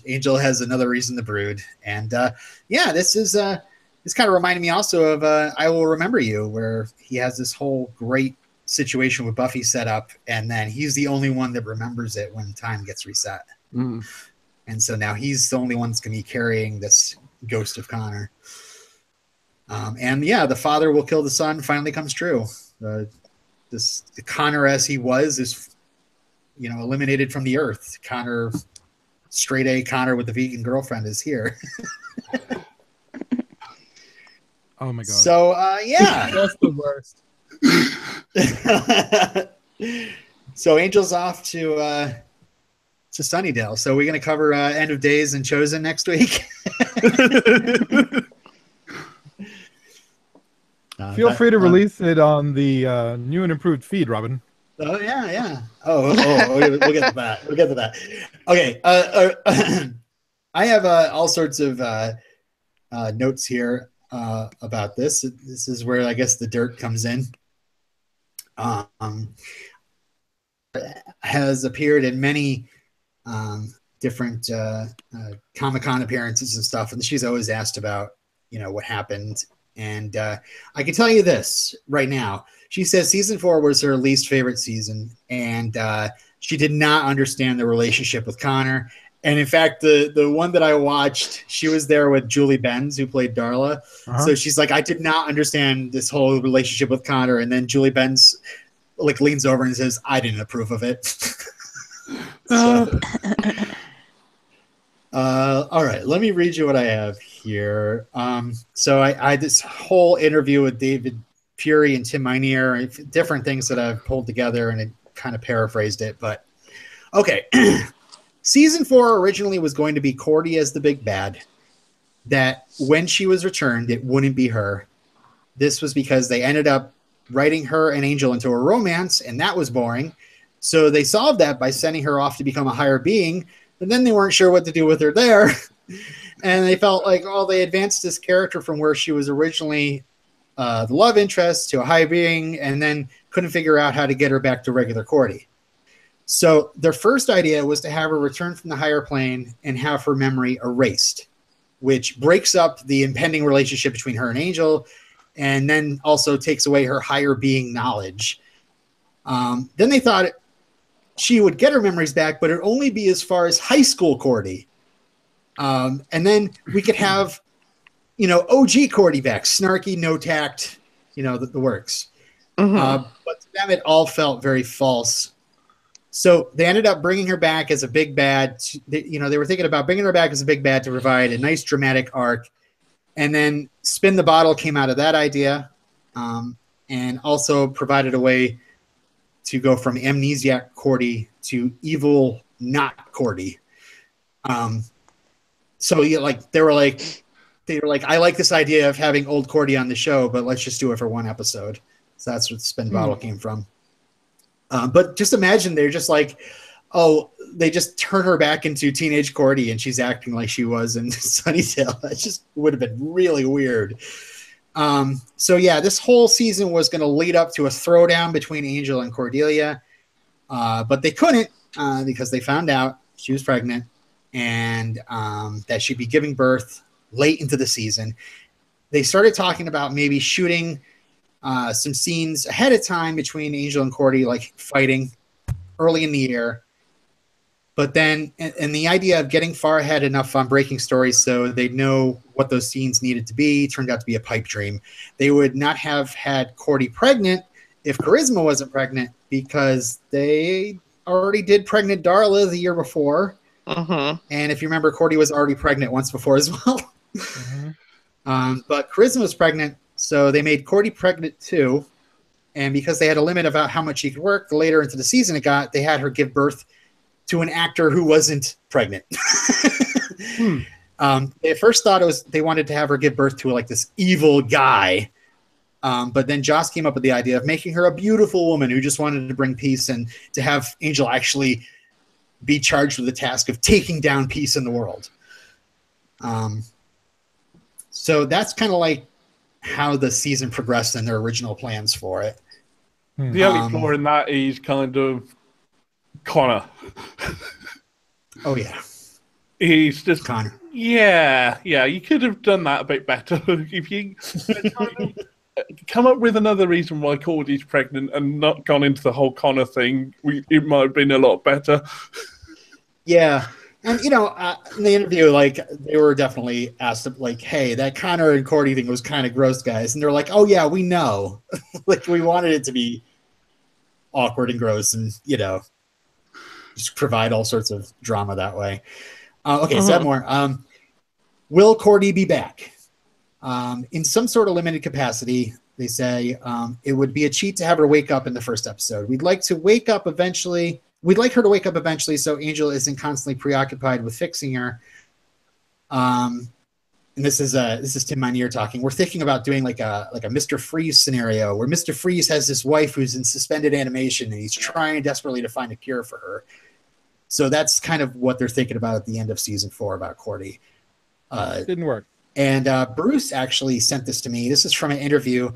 Angel has another reason to brood, and yeah, this is this kind of reminded me also of I Will Remember You, where he has this whole great situation with Buffy set up, and then he's the only one that remembers it when time gets reset. And so now he's the only one that's going to be carrying this ghost of Connor. And yeah, the father will kill the son finally comes true. The Connor as he was is, eliminated from the earth. Connor, straight A Connor with the vegan girlfriend is here. Oh my God. So yeah. That's the worst. So Angel's off to Sunnydale. So we're going to cover End of Days and Chosen next week. Feel free to release it on the new and improved feed, Robin. Oh yeah. Oh, we'll get to that. We'll get to that. Okay. I have all sorts of notes here about this. This is where I guess the dirt comes in. Has appeared in many different Comic-Con appearances and stuff, and she's always asked about what happened. And I can tell you this right now. She says season 4 was her least favorite season, and she did not understand the relationship with Connor. And in fact, the one that I watched, she was there with Julie Benz, who played Darla. So she's like, I did not understand this whole relationship with Connor. And then Julie Benz leans over and says, I didn't approve of it. So, all right, let me read you what I have here. So I had this whole interview with David Fury and Tim Minear, different things that I've pulled together, and it kind of paraphrased it. But okay. Season 4 originally was going to be Cordy as the big bad, that when she was returned, it wouldn't be her. This was because they ended up writing her and Angel into a romance, and that was boring. So they solved that by sending her off to become a higher being, but then they weren't sure what to do with her there. And they felt like, they advanced this character from where she was originally the love interest to a high being, and then couldn't figure out how to get her back to regular Cordy. So their first idea was to have her return from the higher plane and have her memory erased. which breaks up the impending relationship between her and Angel, and then also takes away her higher being knowledge. Then they thought she would get her memories back, but it'd only be as far as high school Cordy. And then we could have, OG Cordy back, snarky, no tact, the works. Mm-hmm. But to them, it all felt very false. So they ended up bringing her back as a big bad. They were thinking about bringing her back as a big bad to provide a nice dramatic arc. And then Spin the Bottle came out of that idea, and also provided a way to go from amnesiac Cordy to evil not Cordy. So they were like, I like this idea of having old Cordy on the show, but let's just do it for one episode. So that's what Spin the Bottle came from. But just imagine they're just like, they just turn her back into teenage Cordy and she's acting like she was in Sunnydale. That just would have been really weird. So yeah, this whole season was going to lead up to a throwdown between Angel and Cordelia. But they couldn't because they found out she was pregnant and that she'd be giving birth late into the season. They started talking about maybe shooting some scenes ahead of time between Angel and Cordy, like fighting early in the year. But then, and the idea of getting far ahead enough on breaking stories so they'd know what those scenes needed to be turned out to be a pipe dream. They would not have had Cordy pregnant if Charisma wasn't pregnant because they already did Pregnant Darla the year before. Mm-hmm. And if you remember, Cordy was already pregnant once before as well. Mm-hmm. But Charisma was pregnant, so they made Cordy pregnant too. And because they had a limit about how much she could work, the later into the season it got, they had her give birth to an actor who wasn't pregnant. They first thought they wanted to have her give birth to like this evil guy. But then Joss came up with the idea of making her a beautiful woman who just wanted to bring peace and to have Angel actually be charged with the task of taking down peace in the world. So that's kind of like how the season progressed and their original plans for it. The only flaw in that is kind of Connor. Oh yeah, He's just Connor. Yeah, you could have done that a bit better. If you come up with another reason why Cordy's pregnant and not gone into the whole Connor thing, it might have been a lot better. Yeah. And, in the interview, like, they were definitely asked, like, hey, that Connor and Cordy thing was kind of gross, guys. And they're like, oh, yeah, we know. Like, we wanted it to be awkward and gross and, just provide all sorts of drama that way. Okay, so more. Will Cordy be back? In some sort of limited capacity, they say it would be a cheat to have her wake up in the first episode. We'd like her to wake up eventually so Angel isn't constantly preoccupied with fixing her. And this is Tim Minear talking. We're thinking about doing like a Mr. Freeze scenario where Mr. Freeze has this wife who's in suspended animation and he's trying desperately to find a cure for her. So that's kind of what they're thinking about at the end of season 4 about Cordy. Didn't work. And Bruce actually sent this to me. This is from an interview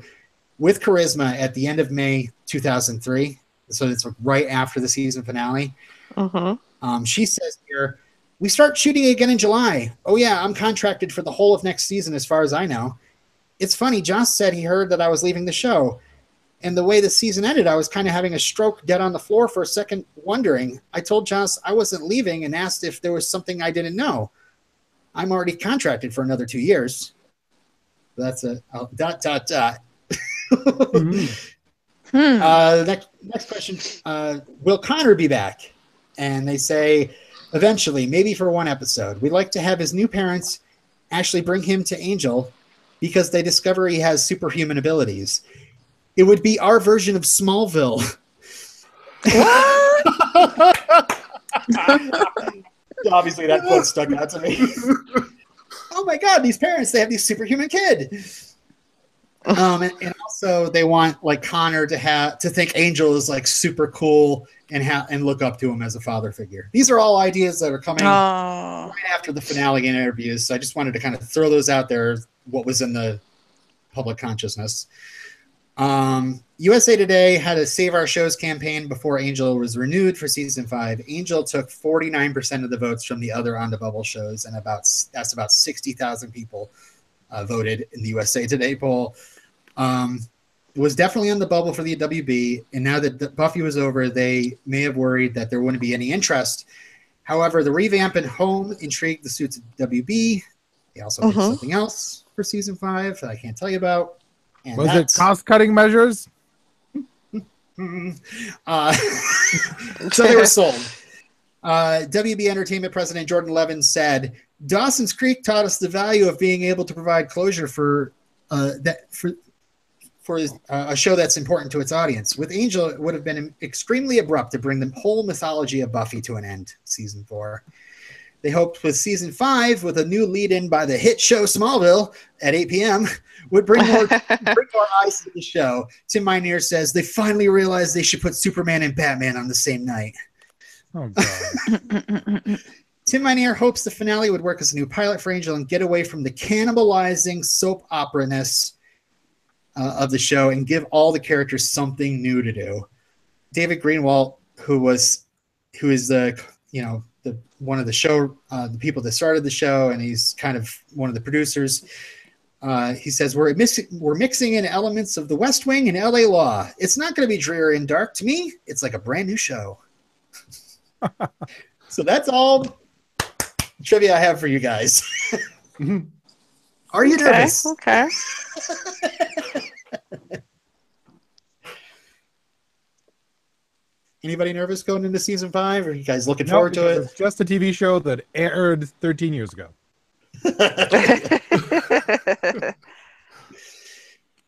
with Charisma at the end of May 2003. So it's right after the season finale. She says here, we start shooting again in July. Oh, yeah, I'm contracted for the whole of next season as far as I know. It's funny, Joss said he heard that I was leaving the show. And the way the season ended, I was kind of having a stroke dead on the floor for a second, wondering. I told Joss I wasn't leaving and asked if there was something I didn't know. I'm already contracted for another 2 years. That's a ... Next question. Will Connor be back? And they say, eventually, maybe for one episode. We'd like to have his new parents actually bring him to Angel because they discover he has superhuman abilities. It would be our version of Smallville. Obviously, that quote stuck out to me. Oh my God, these parents, they have these superhuman kid. And also they want like Connor to think Angel is like super cool and look up to him as a father figure. These are all ideas that are coming right after the finale and interviews. So I just wanted to kind of throw those out there, what was in the public consciousness. USA Today had a Save Our Shows campaign before Angel was renewed for season 5. Angel took 49% of the votes from the other On the Bubble shows, and that's about 60,000 people voted in the USA Today poll. It was definitely on the bubble for the WB, and now that Buffy was over, they may have worried that there wouldn't be any interest. However, the revamp and home intrigued the suits at WB. They also picked something else for season 5 that I can't tell you about. And was it cost-cutting measures? So they were sold. WB Entertainment President Jordan Levin said, "Dawson's Creek taught us the value of being able to provide closure for a show that's important to its audience. With Angel, it would have been extremely abrupt to bring the whole mythology of Buffy to an end." Season 4. They hoped with season 5, with a new lead-in by the hit show Smallville at 8 p.m., would bring more eyes to the show. Tim Minear says they finally realized they should put Superman and Batman on the same night. Oh, God. Tim Minear hopes the finale would work as a new pilot for Angel and get away from the cannibalizing soap opera-ness of the show and give all the characters something new to do. David Greenwalt, who is the one of the show, the people that started the show, and he's kind of one of the producers. He says, we're mixing in elements of The West Wing and LA Law. It's not going to be dreary and dark. To me, it's like a brand new show. So that's all trivia I have for you guys. Are you nervous? Okay. Anybody nervous going into season 5? Or are you guys looking forward to it? It's just a TV show that aired 13 years ago.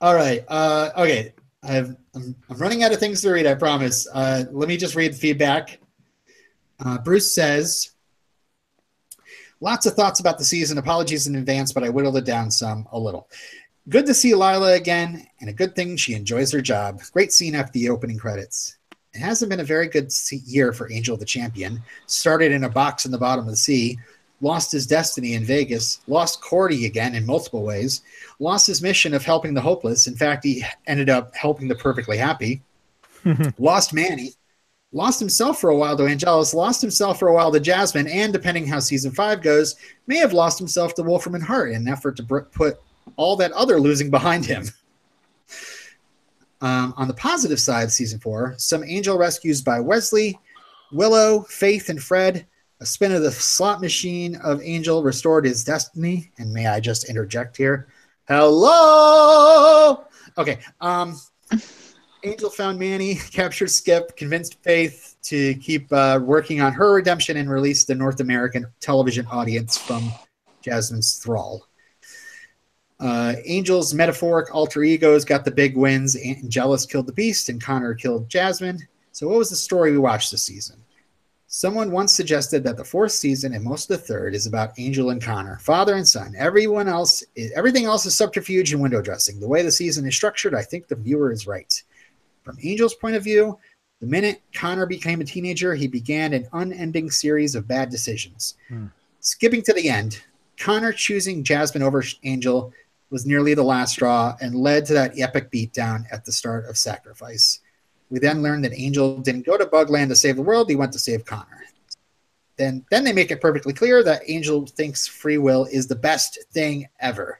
All right. Okay. I'm running out of things to read, I promise. Let me just read the feedback. Bruce says, lots of thoughts about the season. Apologies in advance, but I whittled it down a little. Good to see Lila again, and a good thing she enjoys her job. Great scene after the opening credits. It hasn't been a very good year for Angel the Champion. Started in a box in the bottom of the sea. Lost his destiny in Vegas. Lost Cordy again in multiple ways. Lost his mission of helping the hopeless. In fact, he ended up helping the perfectly happy. Lost Manny. Lost himself for a while to Angelus. Lost himself for a while to Jasmine. And depending how season 5 goes, may have lost himself to Wolfram and Hart in an effort to put all that other losing behind him. On the positive side of season 4, some Angel rescues by Wesley, Willow, Faith, and Fred. A spin of the slot machine of Angel restored his destiny. And may I just interject here? Hello! Okay. Angel found Manny, captured Skip, convinced Faith to keep working on her redemption, and released the North American television audience from Jasmine's thrall. Angel's metaphoric alter egos got the big wins. Angelus killed the Beast, and Connor killed Jasmine. So what was the story we watched this season? Someone once suggested that the 4th season and most of the 3rd is about Angel and Connor, father and son. Everything else is subterfuge and window dressing. The way the season is structured, I think the viewer is right. From Angel's point of view, the minute Connor became a teenager, he began an unending series of bad decisions. Skipping to the end, Connor choosing Jasmine over Angel was nearly the last straw and led to that epic beatdown at the start of Sacrifice. We then learned that Angel didn't go to Bugland to save the world. He went to save Connor. Then they make it perfectly clear that Angel thinks free will is the best thing ever.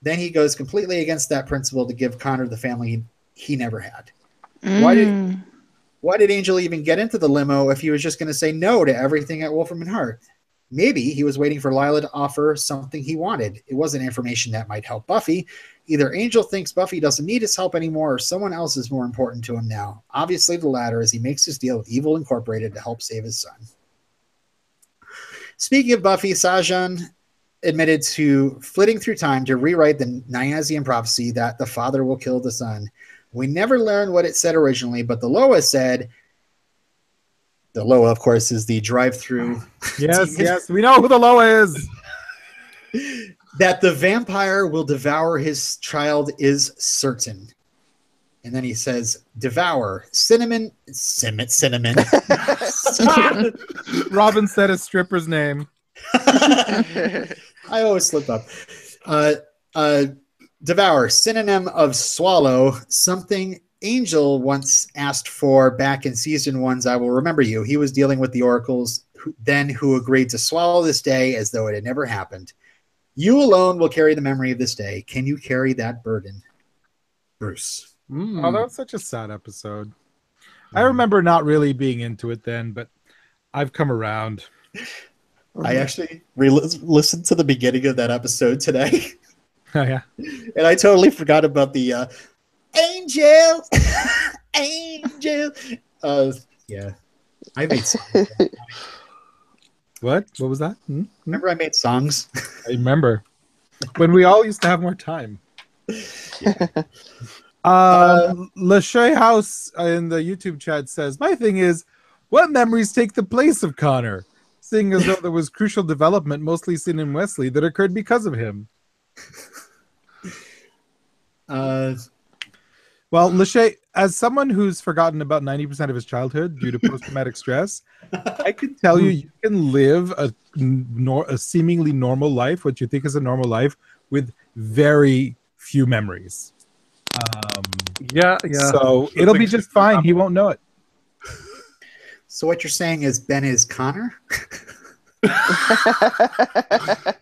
Then he goes completely against that principle to give Connor the family he never had. Why did Angel even get into the limo if he was just going to say no to everything at Wolfram and Hart? Maybe he was waiting for Lila to offer something he wanted. It wasn't information that might help Buffy. Either Angel thinks Buffy doesn't need his help anymore, or someone else is more important to him now. Obviously the latter, as he makes his deal with Evil Incorporated to help save his son. Speaking of Buffy, Sajan admitted to flitting through time to rewrite the Niazian prophecy that the father will kill the son. We never learned what it said originally, but the Loa said... The Loa, of course, is the drive-through. Yes, we know who the Loa is. That the vampire will devour his child is certain. And then he says, devour, cinnamon. Robin said a stripper's name. I always slip up. Devour, synonym of swallow, something Angel once asked for back in season 1's I Will Remember You. He was dealing with the oracles who agreed to swallow this day as though it had never happened. You alone will carry the memory of this day. Can you carry that burden? Bruce. Oh, that was such a sad episode. I remember not really being into it then, but I've come around. I actually listened to the beginning of that episode today. Oh, yeah. And I totally forgot about the Angel. Angel. Yeah. I made songs. What was that? Remember I made songs? I remember. When we all used to have more time. Lachey House in the YouTube chat says, my thing is, what memories take the place of Connor? Seeing as though there was crucial development, mostly seen in Wesley, that occurred because of him. Well, Lachey, as someone who's forgotten about 90% of his childhood due to post-traumatic stress, I can tell you can live a seemingly normal life, what you think is a normal life, with very few memories. Yeah. So it'll be just fine. He won't know it. So what you're saying is Ben is Connor?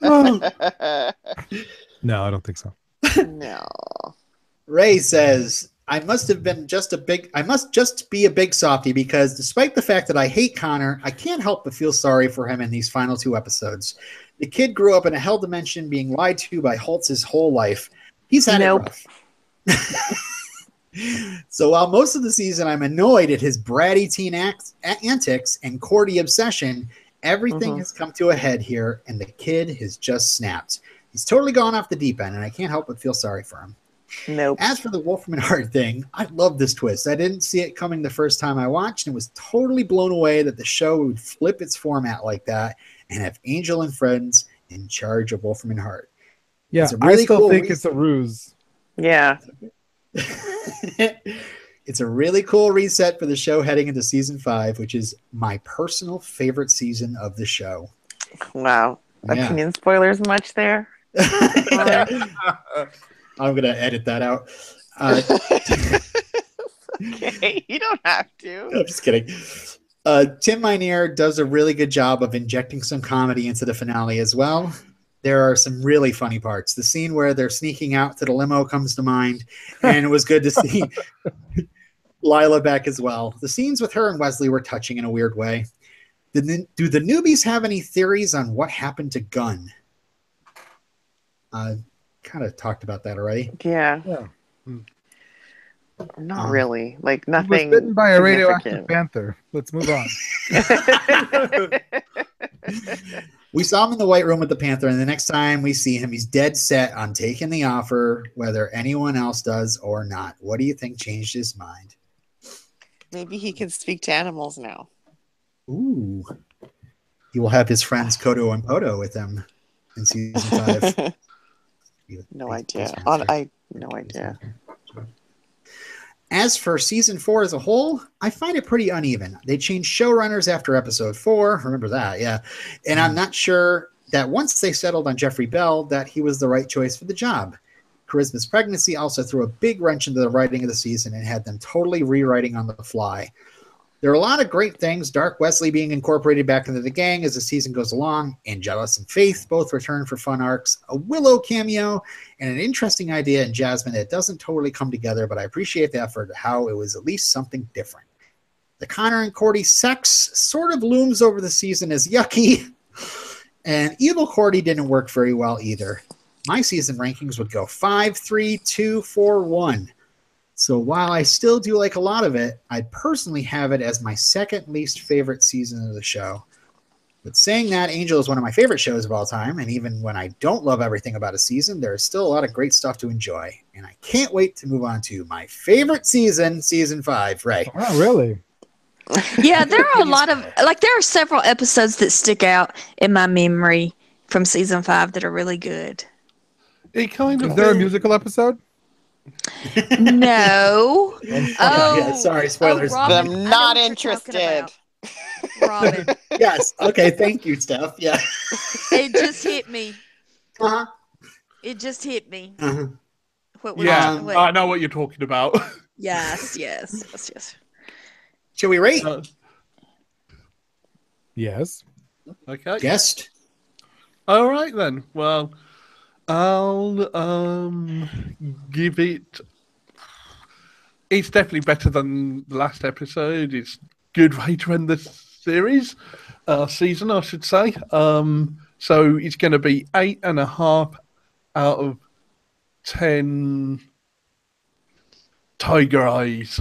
No, I don't think so. No. Ray says, I must just be a big softie because despite the fact that I hate Connor, I can't help but feel sorry for him in these final 2 episodes. The kid grew up in a hell dimension being lied to by Holtz his whole life. He's had it rough. So while most of the season I'm annoyed at his bratty teen antics and Cordy obsession, everything has come to a head here, and the kid has just snapped. He's totally gone off the deep end, and I can't help but feel sorry for him. Nope. As for the Wolfram and Hart thing, I love this twist. I didn't see it coming the first time I watched and was totally blown away that the show would flip its format like that and have Angel and friends in charge of Wolfram and Hart. Yeah, Really I still cool think it's a ruse. Yeah. It's a really cool reset for the show heading into season 5, which is my personal favorite season of the show. Wow. Yeah. Opinion spoilers much there? I'm going to edit that out. Okay, you don't have to. I'm just kidding. Tim Minear does a really good job of injecting some comedy into the finale as well. There are some really funny parts. The scene where they're sneaking out to the limo comes to mind, and it was good to see Lila back as well. The scenes with her and Wesley were touching in a weird way. Do the newbies have any theories on what happened to Gunn? Kind of talked about that already. Yeah. Not really. Like nothing. He was bitten by a radioactive panther. Let's move on. We saw him in the White Room with the Panther, and the next time we see him, he's dead set on taking the offer, whether anyone else does or not. What do you think changed his mind? Maybe he can speak to animals now. Ooh. He will have his friends Kodo and Podo with him in season 5. No idea. No idea. As for season 4 as a whole, I find it pretty uneven. They changed showrunners after episode 4. Remember that, yeah. And I'm not sure that once they settled on Jeffrey Bell, that he was the right choice for the job. Charisma's pregnancy also threw a big wrench into the writing of the season and had them totally rewriting on the fly. There are a lot of great things. Dark Wesley being incorporated back into the gang as the season goes along. Angelus and Faith both return for fun arcs. A Willow cameo and an interesting idea in Jasmine that doesn't totally come together, but I appreciate the effort, how it was at least something different. The Connor and Cordy sex sort of looms over the season as yucky, and Evil Cordy didn't work very well either. My season rankings would go 5, 3, 2, 4, 1. So while I still do like a lot of it, I'd personally have it as my second least favorite season of the show. But saying that, Angel is one of my favorite shows of all time, and even when I don't love everything about a season, there is still a lot of great stuff to enjoy. And I can't wait to move on to my favorite season, season 5. Right. Oh, really? Yeah, there are a lot of, there are several episodes that stick out in my memory from season 5 that are really good. It kind of. Is there a musical episode? No. Yeah, sorry, spoilers. Robin, I'm I not know what you're interested. talking about. Robin, Yes. Okay. Thank you, Steph. Yeah. it just hit me. Uh-huh. It just hit me. Uh-huh. What was Yeah, what? I know what you're talking about. Yes. Shall we rate? Yes. Okay. Guest? All right then. Well, I'll give it. It's definitely better than the last episode. It's good way to end the series, season, I should say. So it's going to be 8.5 out of 10 tiger eyes.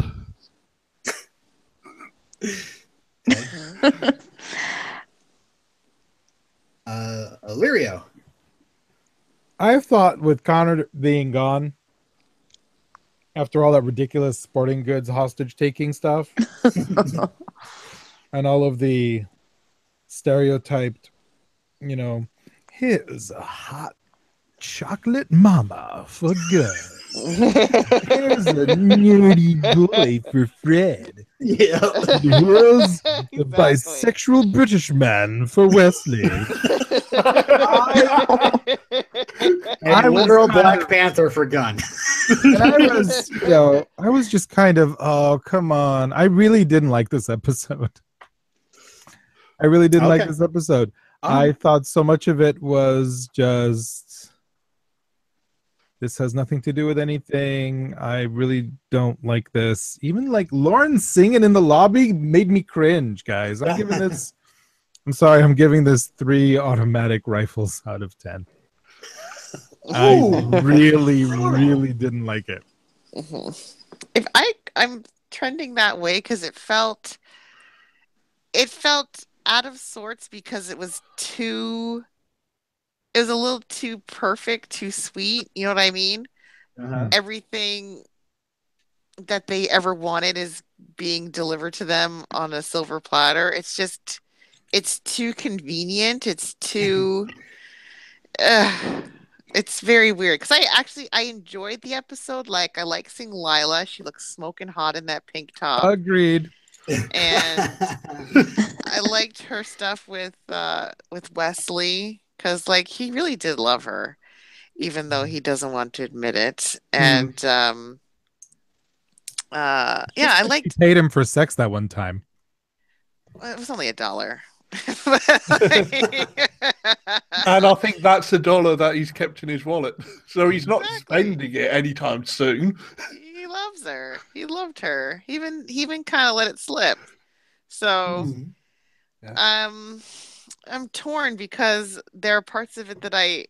Illyrio. I thought with Connor being gone, after all that ridiculous sporting goods hostage taking stuff, and all of the stereotyped, here's a hot chocolate mama for girls. Here's a nerdy boy for Fred. Yeah. Here's a bisexual British man for Wesley. And literal Black Panther for Gunn. And I was just kind of, oh, come on. I really didn't like this episode. I thought so much of it was just, this has nothing to do with anything. I really don't like this. Even like Lauren singing in the lobby made me cringe, guys. I'm giving this 3 automatic rifles out of 10. I really, really didn't like it. If I'm trending that way because it felt out of sorts because it was a little too perfect, too sweet. You know what I mean? Uh-huh. Everything that they ever wanted is being delivered to them on a silver platter. It's too convenient. It's too. It's very weird because I enjoyed the episode. Like I like seeing Lila. She looks smoking hot in that pink top. Agreed. And I liked her stuff with Wesley because like he really did love her, even though he doesn't want to admit it. And I liked. She paid him for sex that one time. It was only $1. And I think that's $1 that he's kept in his wallet. So he's not spending it anytime soon. He loves her. He loved her. He even kind of let it slip. So I'm torn because there are parts of it that I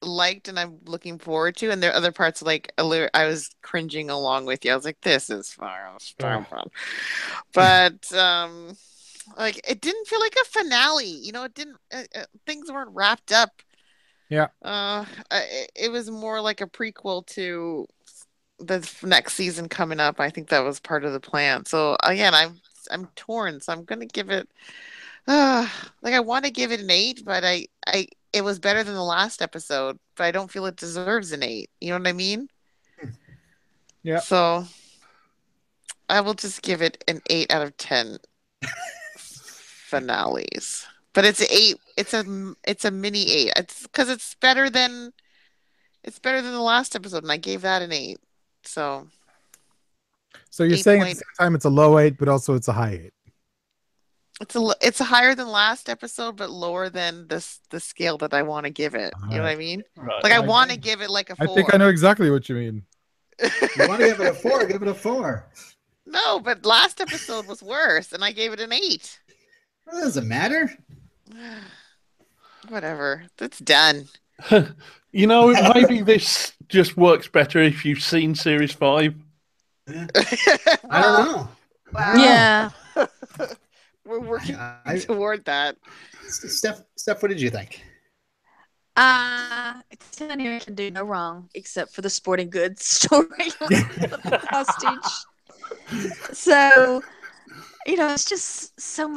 liked and I'm looking forward to, and there are other parts like I was cringing along with you. I was like, this is far off. But like it didn't feel like a finale. It didn't. Things weren't wrapped up. Yeah. It was more like a prequel to the next season coming up. I think that was part of the plan. So again, I'm torn. So I'm gonna give it. Like I want to give it an 8, but it was better than the last episode, but I don't feel it deserves an 8. You know what I mean? Yeah. So I will just give it an 8 out of 10 finales. But it's an 8. It's a mini 8. It's because it's better than the last episode, and I gave that an 8. So you're saying at the same time it's a low 8, but also it's a high 8. It's higher than last episode, but lower than the scale that I want to give it. You know what I mean? Right. Like I want to give it like a 4. I think I know exactly what you mean. You want to give it a 4? Give it a 4. No, but last episode was worse, and I gave it an 8. Well, doesn't matter. Whatever. That's done. Maybe this just works better if you've seen Series 5. I don't know. Wow. Yeah. We're working toward that. Steph, what did you think? Tanya can do no wrong except for the sporting goods story hostage. So, it's just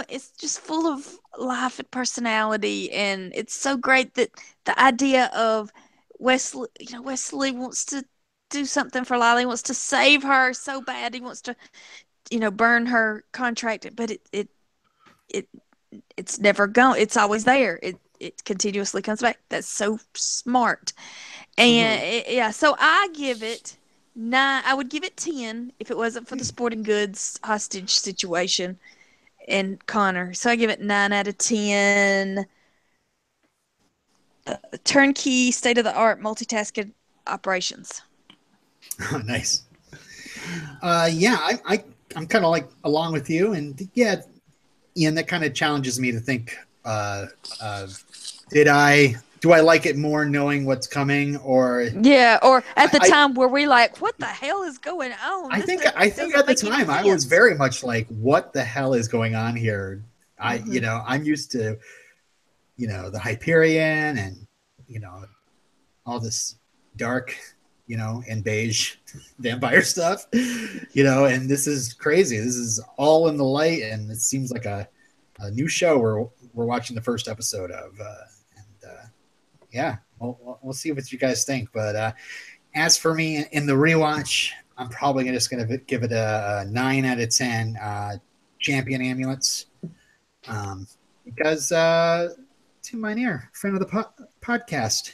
it's just full of life and personality, and it's so great that the idea of Wesley wants to do something for Lila. He wants to save her so bad. He wants to, burn her contract, but it's never gone. It's always there. It continuously comes back. That's so smart. And yeah, so I give it 9. I would give it 10 if it wasn't for the sporting goods hostage situation and Connor. So I give it 9 out of 10. Turnkey, state of the art, multitasking operations. Nice. I'm kind of like along with you, and yeah, Ian, that kind of challenges me to think. Do I like it more knowing what's coming, or Yeah, or at the time were we like, what the hell is going on? I think at the time I was very much like, what the hell is going on here? I'm used to, the Hyperion and, all this dark, and beige vampire stuff, and this is crazy. This is all in the light, and it seems like a new show we're watching the first episode of. Yeah, we'll see what you guys think. But as for me in the rewatch, I'm probably just going to give it a 9 out of 10 champion amulets. Because Tim Minear, friend of the podcast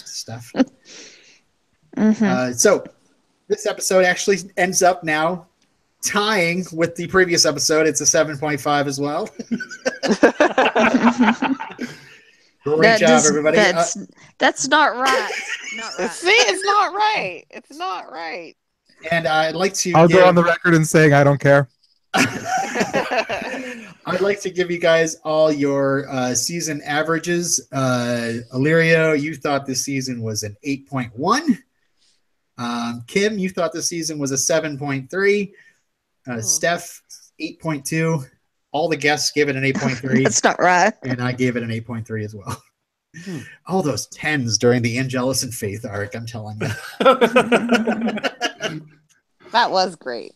stuff. So this episode actually ends up now tying with the previous episode. It's a 7.5 as well. Great job, everybody. That's not right. Not right. See, it's not right. It's not right. And I'd like to. I'll go on the record and saying I don't care. I'd like to give you guys all your season averages. Illyrio, you thought this season was an 8.1. Kim, you thought this season was a 7.3. Steph, 8.2. All the guests gave it an 8.3. That's not right. And I gave it an 8.3 as well. All those 10s during the Angelus and Faith arc, I'm telling you. That was great.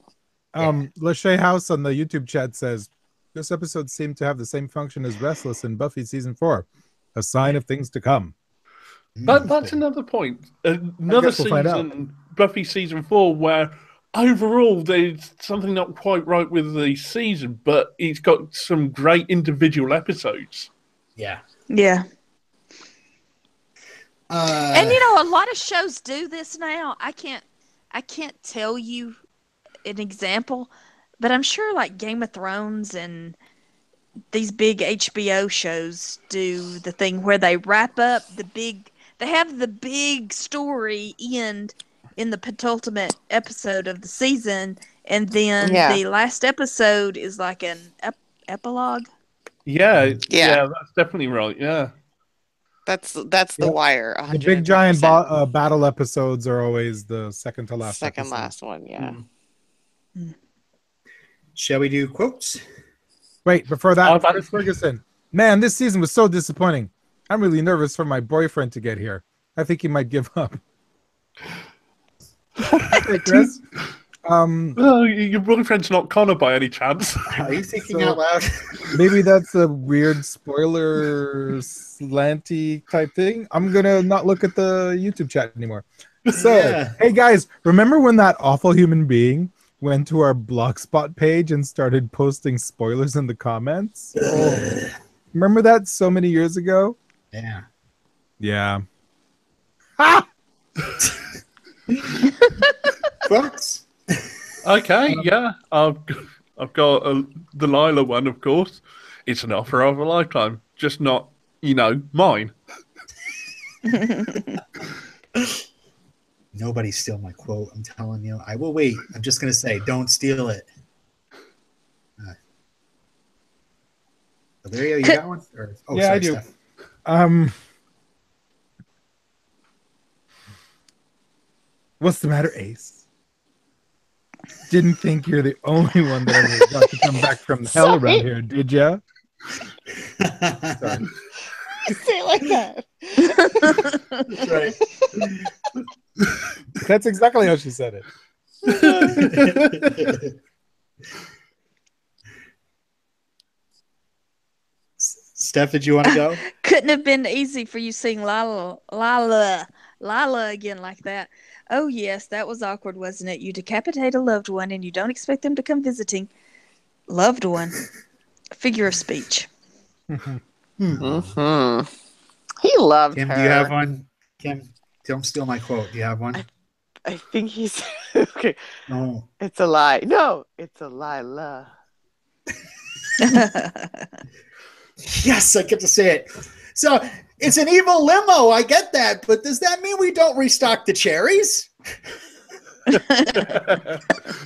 Lachey House on the YouTube chat says, this episode seemed to have the same function as Restless in Buffy season 4. A sign of things to come. That's another point. Another season, Buffy season 4, where overall there's something not quite right with the season, but it's got some great individual episodes. Yeah. Yeah. And a lot of shows do this now. I can't tell you an example, but I'm sure like Game of Thrones and these big HBO shows do the thing where they wrap up they have the big story end in the penultimate episode of the season, and then the last episode is like an epilogue. Yeah, that's definitely right. Yeah, that's The Wire. The big giant battle episodes are always the second to last. Last one. Yeah. Shall we do quotes? Wait, before that, Chris Ferguson. Man, this season was so disappointing. I'm really nervous for my boyfriend to get here. I think he might give up. Hey, Chris. Your boyfriend's not Connor by any chance. Are you thinking out loud? Maybe that's a weird spoiler slanty type thing. I'm gonna not look at the YouTube chat anymore. So, Hey guys, remember when that awful human being went to our Blogspot page and started posting spoilers in the comments? Remember that so many years ago? Yeah. Yeah. Ha! Quotes? Okay, yeah. I've got the Lila one, of course. It's an offer of a lifetime, just not, mine. Nobody steal my quote, I'm telling you. I will wait. I'm just going to say, don't steal it. Illyrio, you got one? Yeah, I do. Steph. What's the matter, Ace? Didn't think you're the only one that ever got to come back from hell around here, did ya? Sorry. Say it like that. That's right. That's exactly how she said it. Steph, did you want to go? Couldn't have been easy for you seeing Lila again like that. Oh, yes, that was awkward, wasn't it? You decapitate a loved one and you don't expect them to come visiting. Loved one. Figure of speech. Mm-hmm. He loved Kim, her. do you have one? Kim, don't steal my quote. Do you have one? I think he's okay. No. It's a lie. No, it's a Lila. Yes, I get to say it. So it's an evil limo. I get that, but does that mean we don't restock the cherries?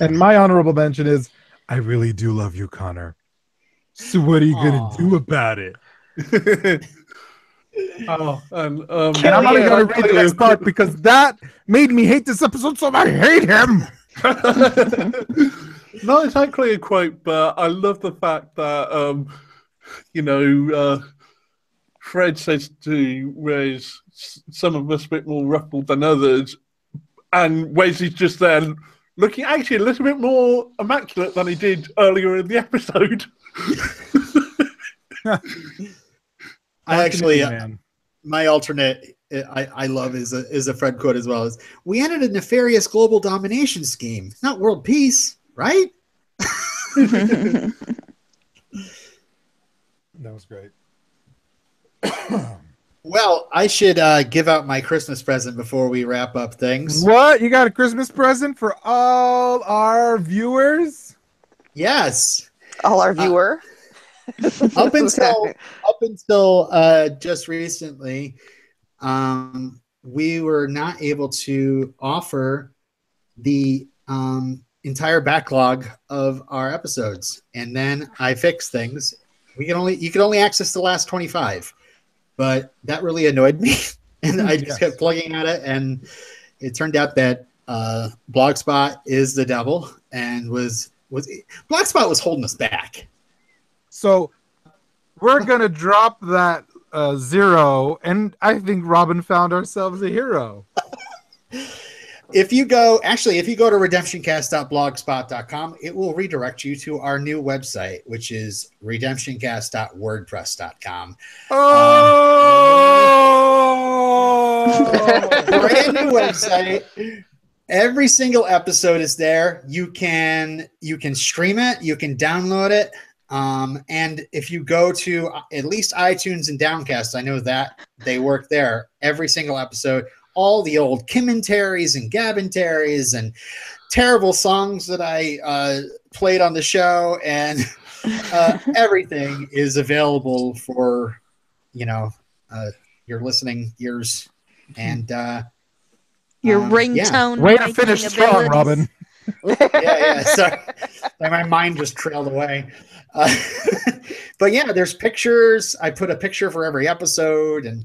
And my honorable mention is, I really do love you, Connor. So what are you going to do about it? Oh, and And I'm not even going to read the next part because that made me hate this episode, so I hate him. not exactly a quote, but I love the fact that Fred says to Wes, some of us a bit more ruffled than others, and Wes is just there looking actually a little bit more immaculate than he did earlier in the episode. I actually, man. my alternate I love is a Fred quote as well. Is we entered a nefarious global domination scheme, not world peace, right? That was great. Well, I should give out my Christmas present before we wrap up things. What? You got a Christmas present for all our viewers? Yes. All our viewer. Up until just recently, we were not able to offer the entire backlog of our episodes, and then I fixed things. You can only access the last 25, but that really annoyed me, and I just kept plugging at it, and it turned out that Blogspot is the devil, and Blogspot was holding us back. So we're going to drop that 0, and I think Robin found ourselves a hero. If you go to redemptioncast.blogspot.com, it will redirect you to our new website, which is redemptioncast.wordpress.com. Brand new website. Every single episode is there. You can stream it. You can download it. And if you go to at least iTunes and Downcast, I know that they work there. Every single episode, all the old commentaries and Gabintaries and terrible songs that I played on the show, and everything is available for your listening ears and Your ringtone. Way to finish strong, Robin. yeah. Sorry, my mind just trailed away. But yeah, there's pictures. I put a picture for every episode, and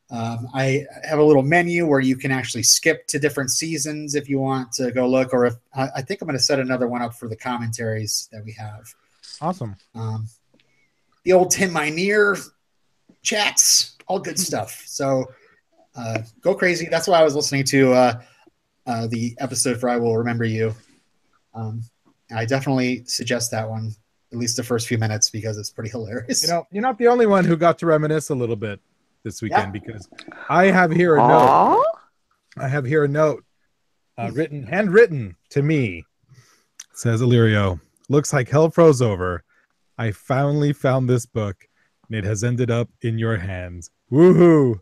I have a little menu where you can actually skip to different seasons if you want to go look. Or if I think I'm going to set another one up for the commentaries that we have. Awesome. The old Tim Minear chats, all good stuff. So go crazy. That's why I was listening to the episode for I Will Remember You. I definitely suggest that one, at least the first few minutes, because it's pretty hilarious. You're not the only one who got to reminisce a little bit this weekend, because I have here a note. I have here a note handwritten to me. It says, Illyrio, looks like hell froze over. I finally found this book, and it has ended up in your hands. Woohoo!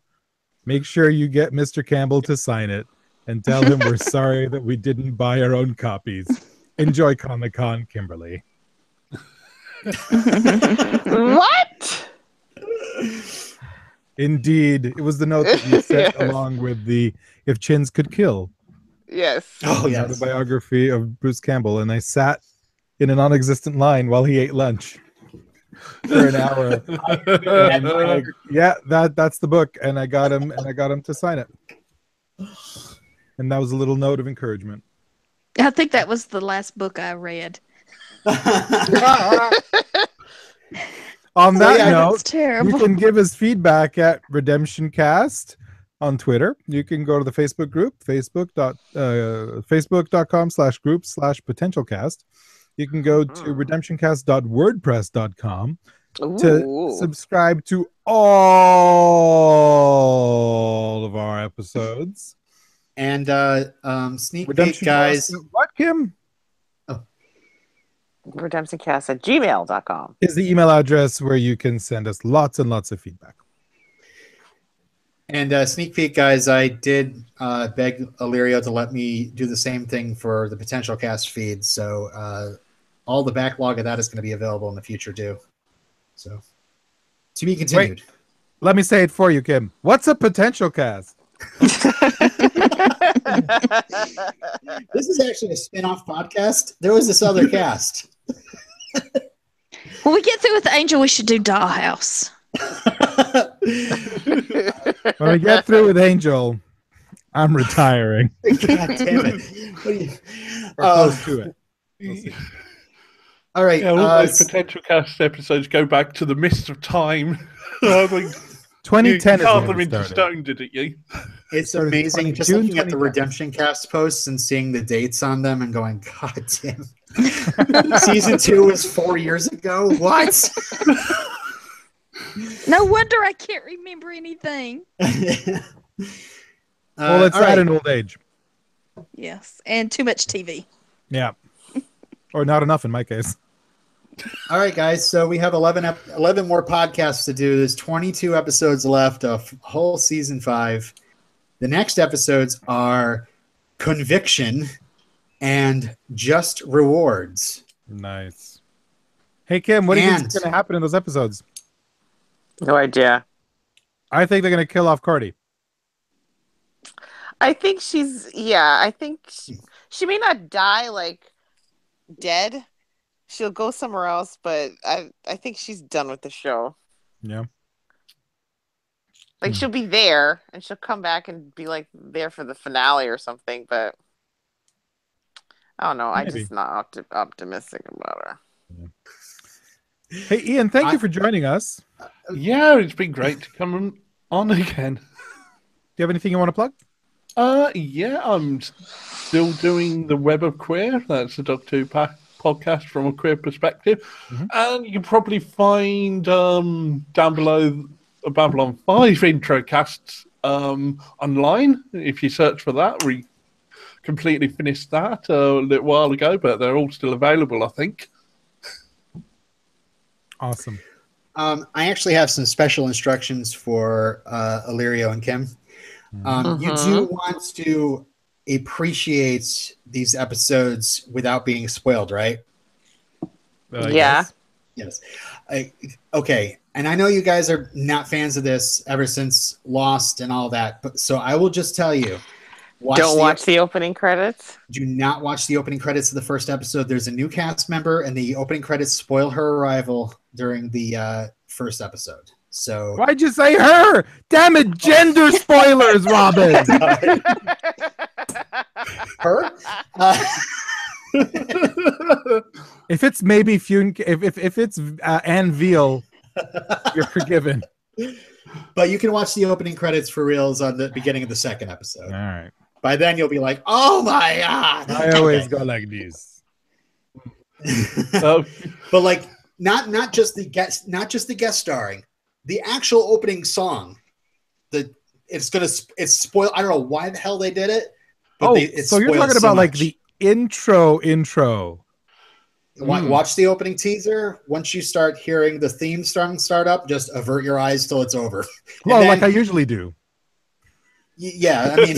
Make sure you get Mr. Campbell to sign it and tell him we're sorry that we didn't buy our own copies. Enjoy Comic-Con, Kimberly. What? Indeed. It was the note that you sent along with the If Chins Could Kill. Yes. Oh, yes. Autobiography of Bruce Campbell. And I sat in a non-existent line while he ate lunch for an hour. That's the book. And I got him to sign it. And that was a little note of encouragement. I think that was the last book I read. On that note, terrible. You can give us feedback at RedemptionCast on Twitter. You can go to the Facebook group, facebook.com/group/potentialcast. You can go to redemptioncast.wordpress.com to subscribe to all of our episodes. And sneak peek, guys. What, Kim? RedemptionCast@gmail.com is the email address where you can send us lots and lots of feedback. And sneak peek, guys, I did beg Illyrio to let me do the same thing for the potential cast feed. So all the backlog of that is going to be available in the future too. So to be continued. Wait, let me say it for you, Kim. What's a potential cast? This is actually a spin-off podcast. There was this other cast. When we get through with Angel, we should do Dollhouse. When we get through with Angel, I'm retiring. God damn it. What are you... Or close to it. We'll see. All right. Yeah, all those potential cast episodes go back to the mist of time. I think 2010 you is carved when them it into started. stone, didn't you? It's started amazing just June looking at the 2010. Redemption Cast posts and seeing the dates on them and going, God damn. Season 2 was 4 years ago? What? No wonder I can't remember anything. Well, it's all at right. an old age. Yes, and too much TV. Yeah. Or not enough in my case. All right, guys. So we have 11 more podcasts to do. There's 22 episodes left of whole season 5. The next episodes are Conviction and Just Rewards. Nice. Hey, Kim, what do you think is And- going to happen in those episodes? No idea. I think they're going to kill off Cardi. I think I think she may not die like dead. She'll go somewhere else, but I think she's done with the show. Yeah. Like she'll be there and she'll come back and be like there for the finale or something, but I don't know. I'm Maybe. just not optimistic about her. Hey, Ian, thank you for joining us. Yeah, it's been great to come on again. Do you have anything you want to plug? Yeah, I'm still doing the Web of Queer. That's the Doctor Who podcast from a queer perspective. Mhm. And you can probably find down below a Babylon 5 intro casts online. If you search for that, we completely finished that a little while ago, but they're all still available, I think. Awesome. I actually have some special instructions for Illyrio and Kim. You do want to appreciate these episodes without being spoiled, right? Yeah. Yes. Okay. And I know you guys are not fans of this ever since Lost and all that, but so I will just tell you. Don't watch the opening credits. Do not watch the opening credits of the first episode. There's a new cast member, and the opening credits spoil her arrival during the first episode. So Why'd you say her? Damn it, gender spoilers, Robin. her. If it's maybe if it's Anne Veal, you're forgiven. But you can watch the opening credits for reals on the beginning of the second episode. All right. By then you'll be like, "Oh my god!" I always go like this. But like, not just the guest starring, the actual opening song. It's spoiled. I don't know why the hell they did it. But so you're talking about like the intro. Watch the opening teaser. Once you start hearing the theme song start up, just avert your eyes till it's over. Well, then, like I usually do. Yeah, I mean,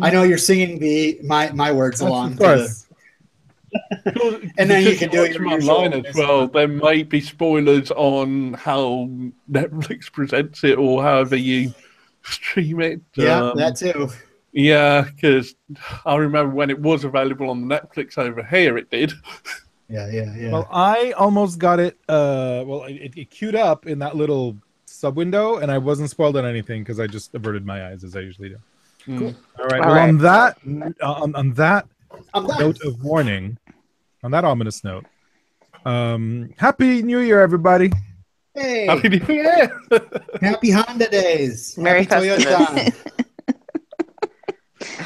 I know you're singing my words along. Of course. And then you can do it from online as well. There may be spoilers on how Netflix presents it or however you stream it. Yeah, that too. Yeah, because I remember when it was available on Netflix over here, it did. Yeah. Well, I almost got it. It queued up in that little sub window, and I wasn't spoiled on anything because I just averted my eyes as I usually do. Cool. All right. All Well, right. on that I'm done. note of warning, on that ominous note, Happy New Year, everybody! Hey, Happy New Year! happy Honda days. Merry Happy Festivus.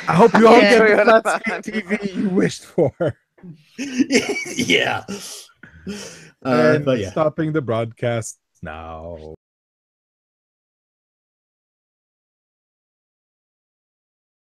I hope you all Yeah. get the flat screen TV you wished for. yeah. And But yeah. stopping the broadcast now.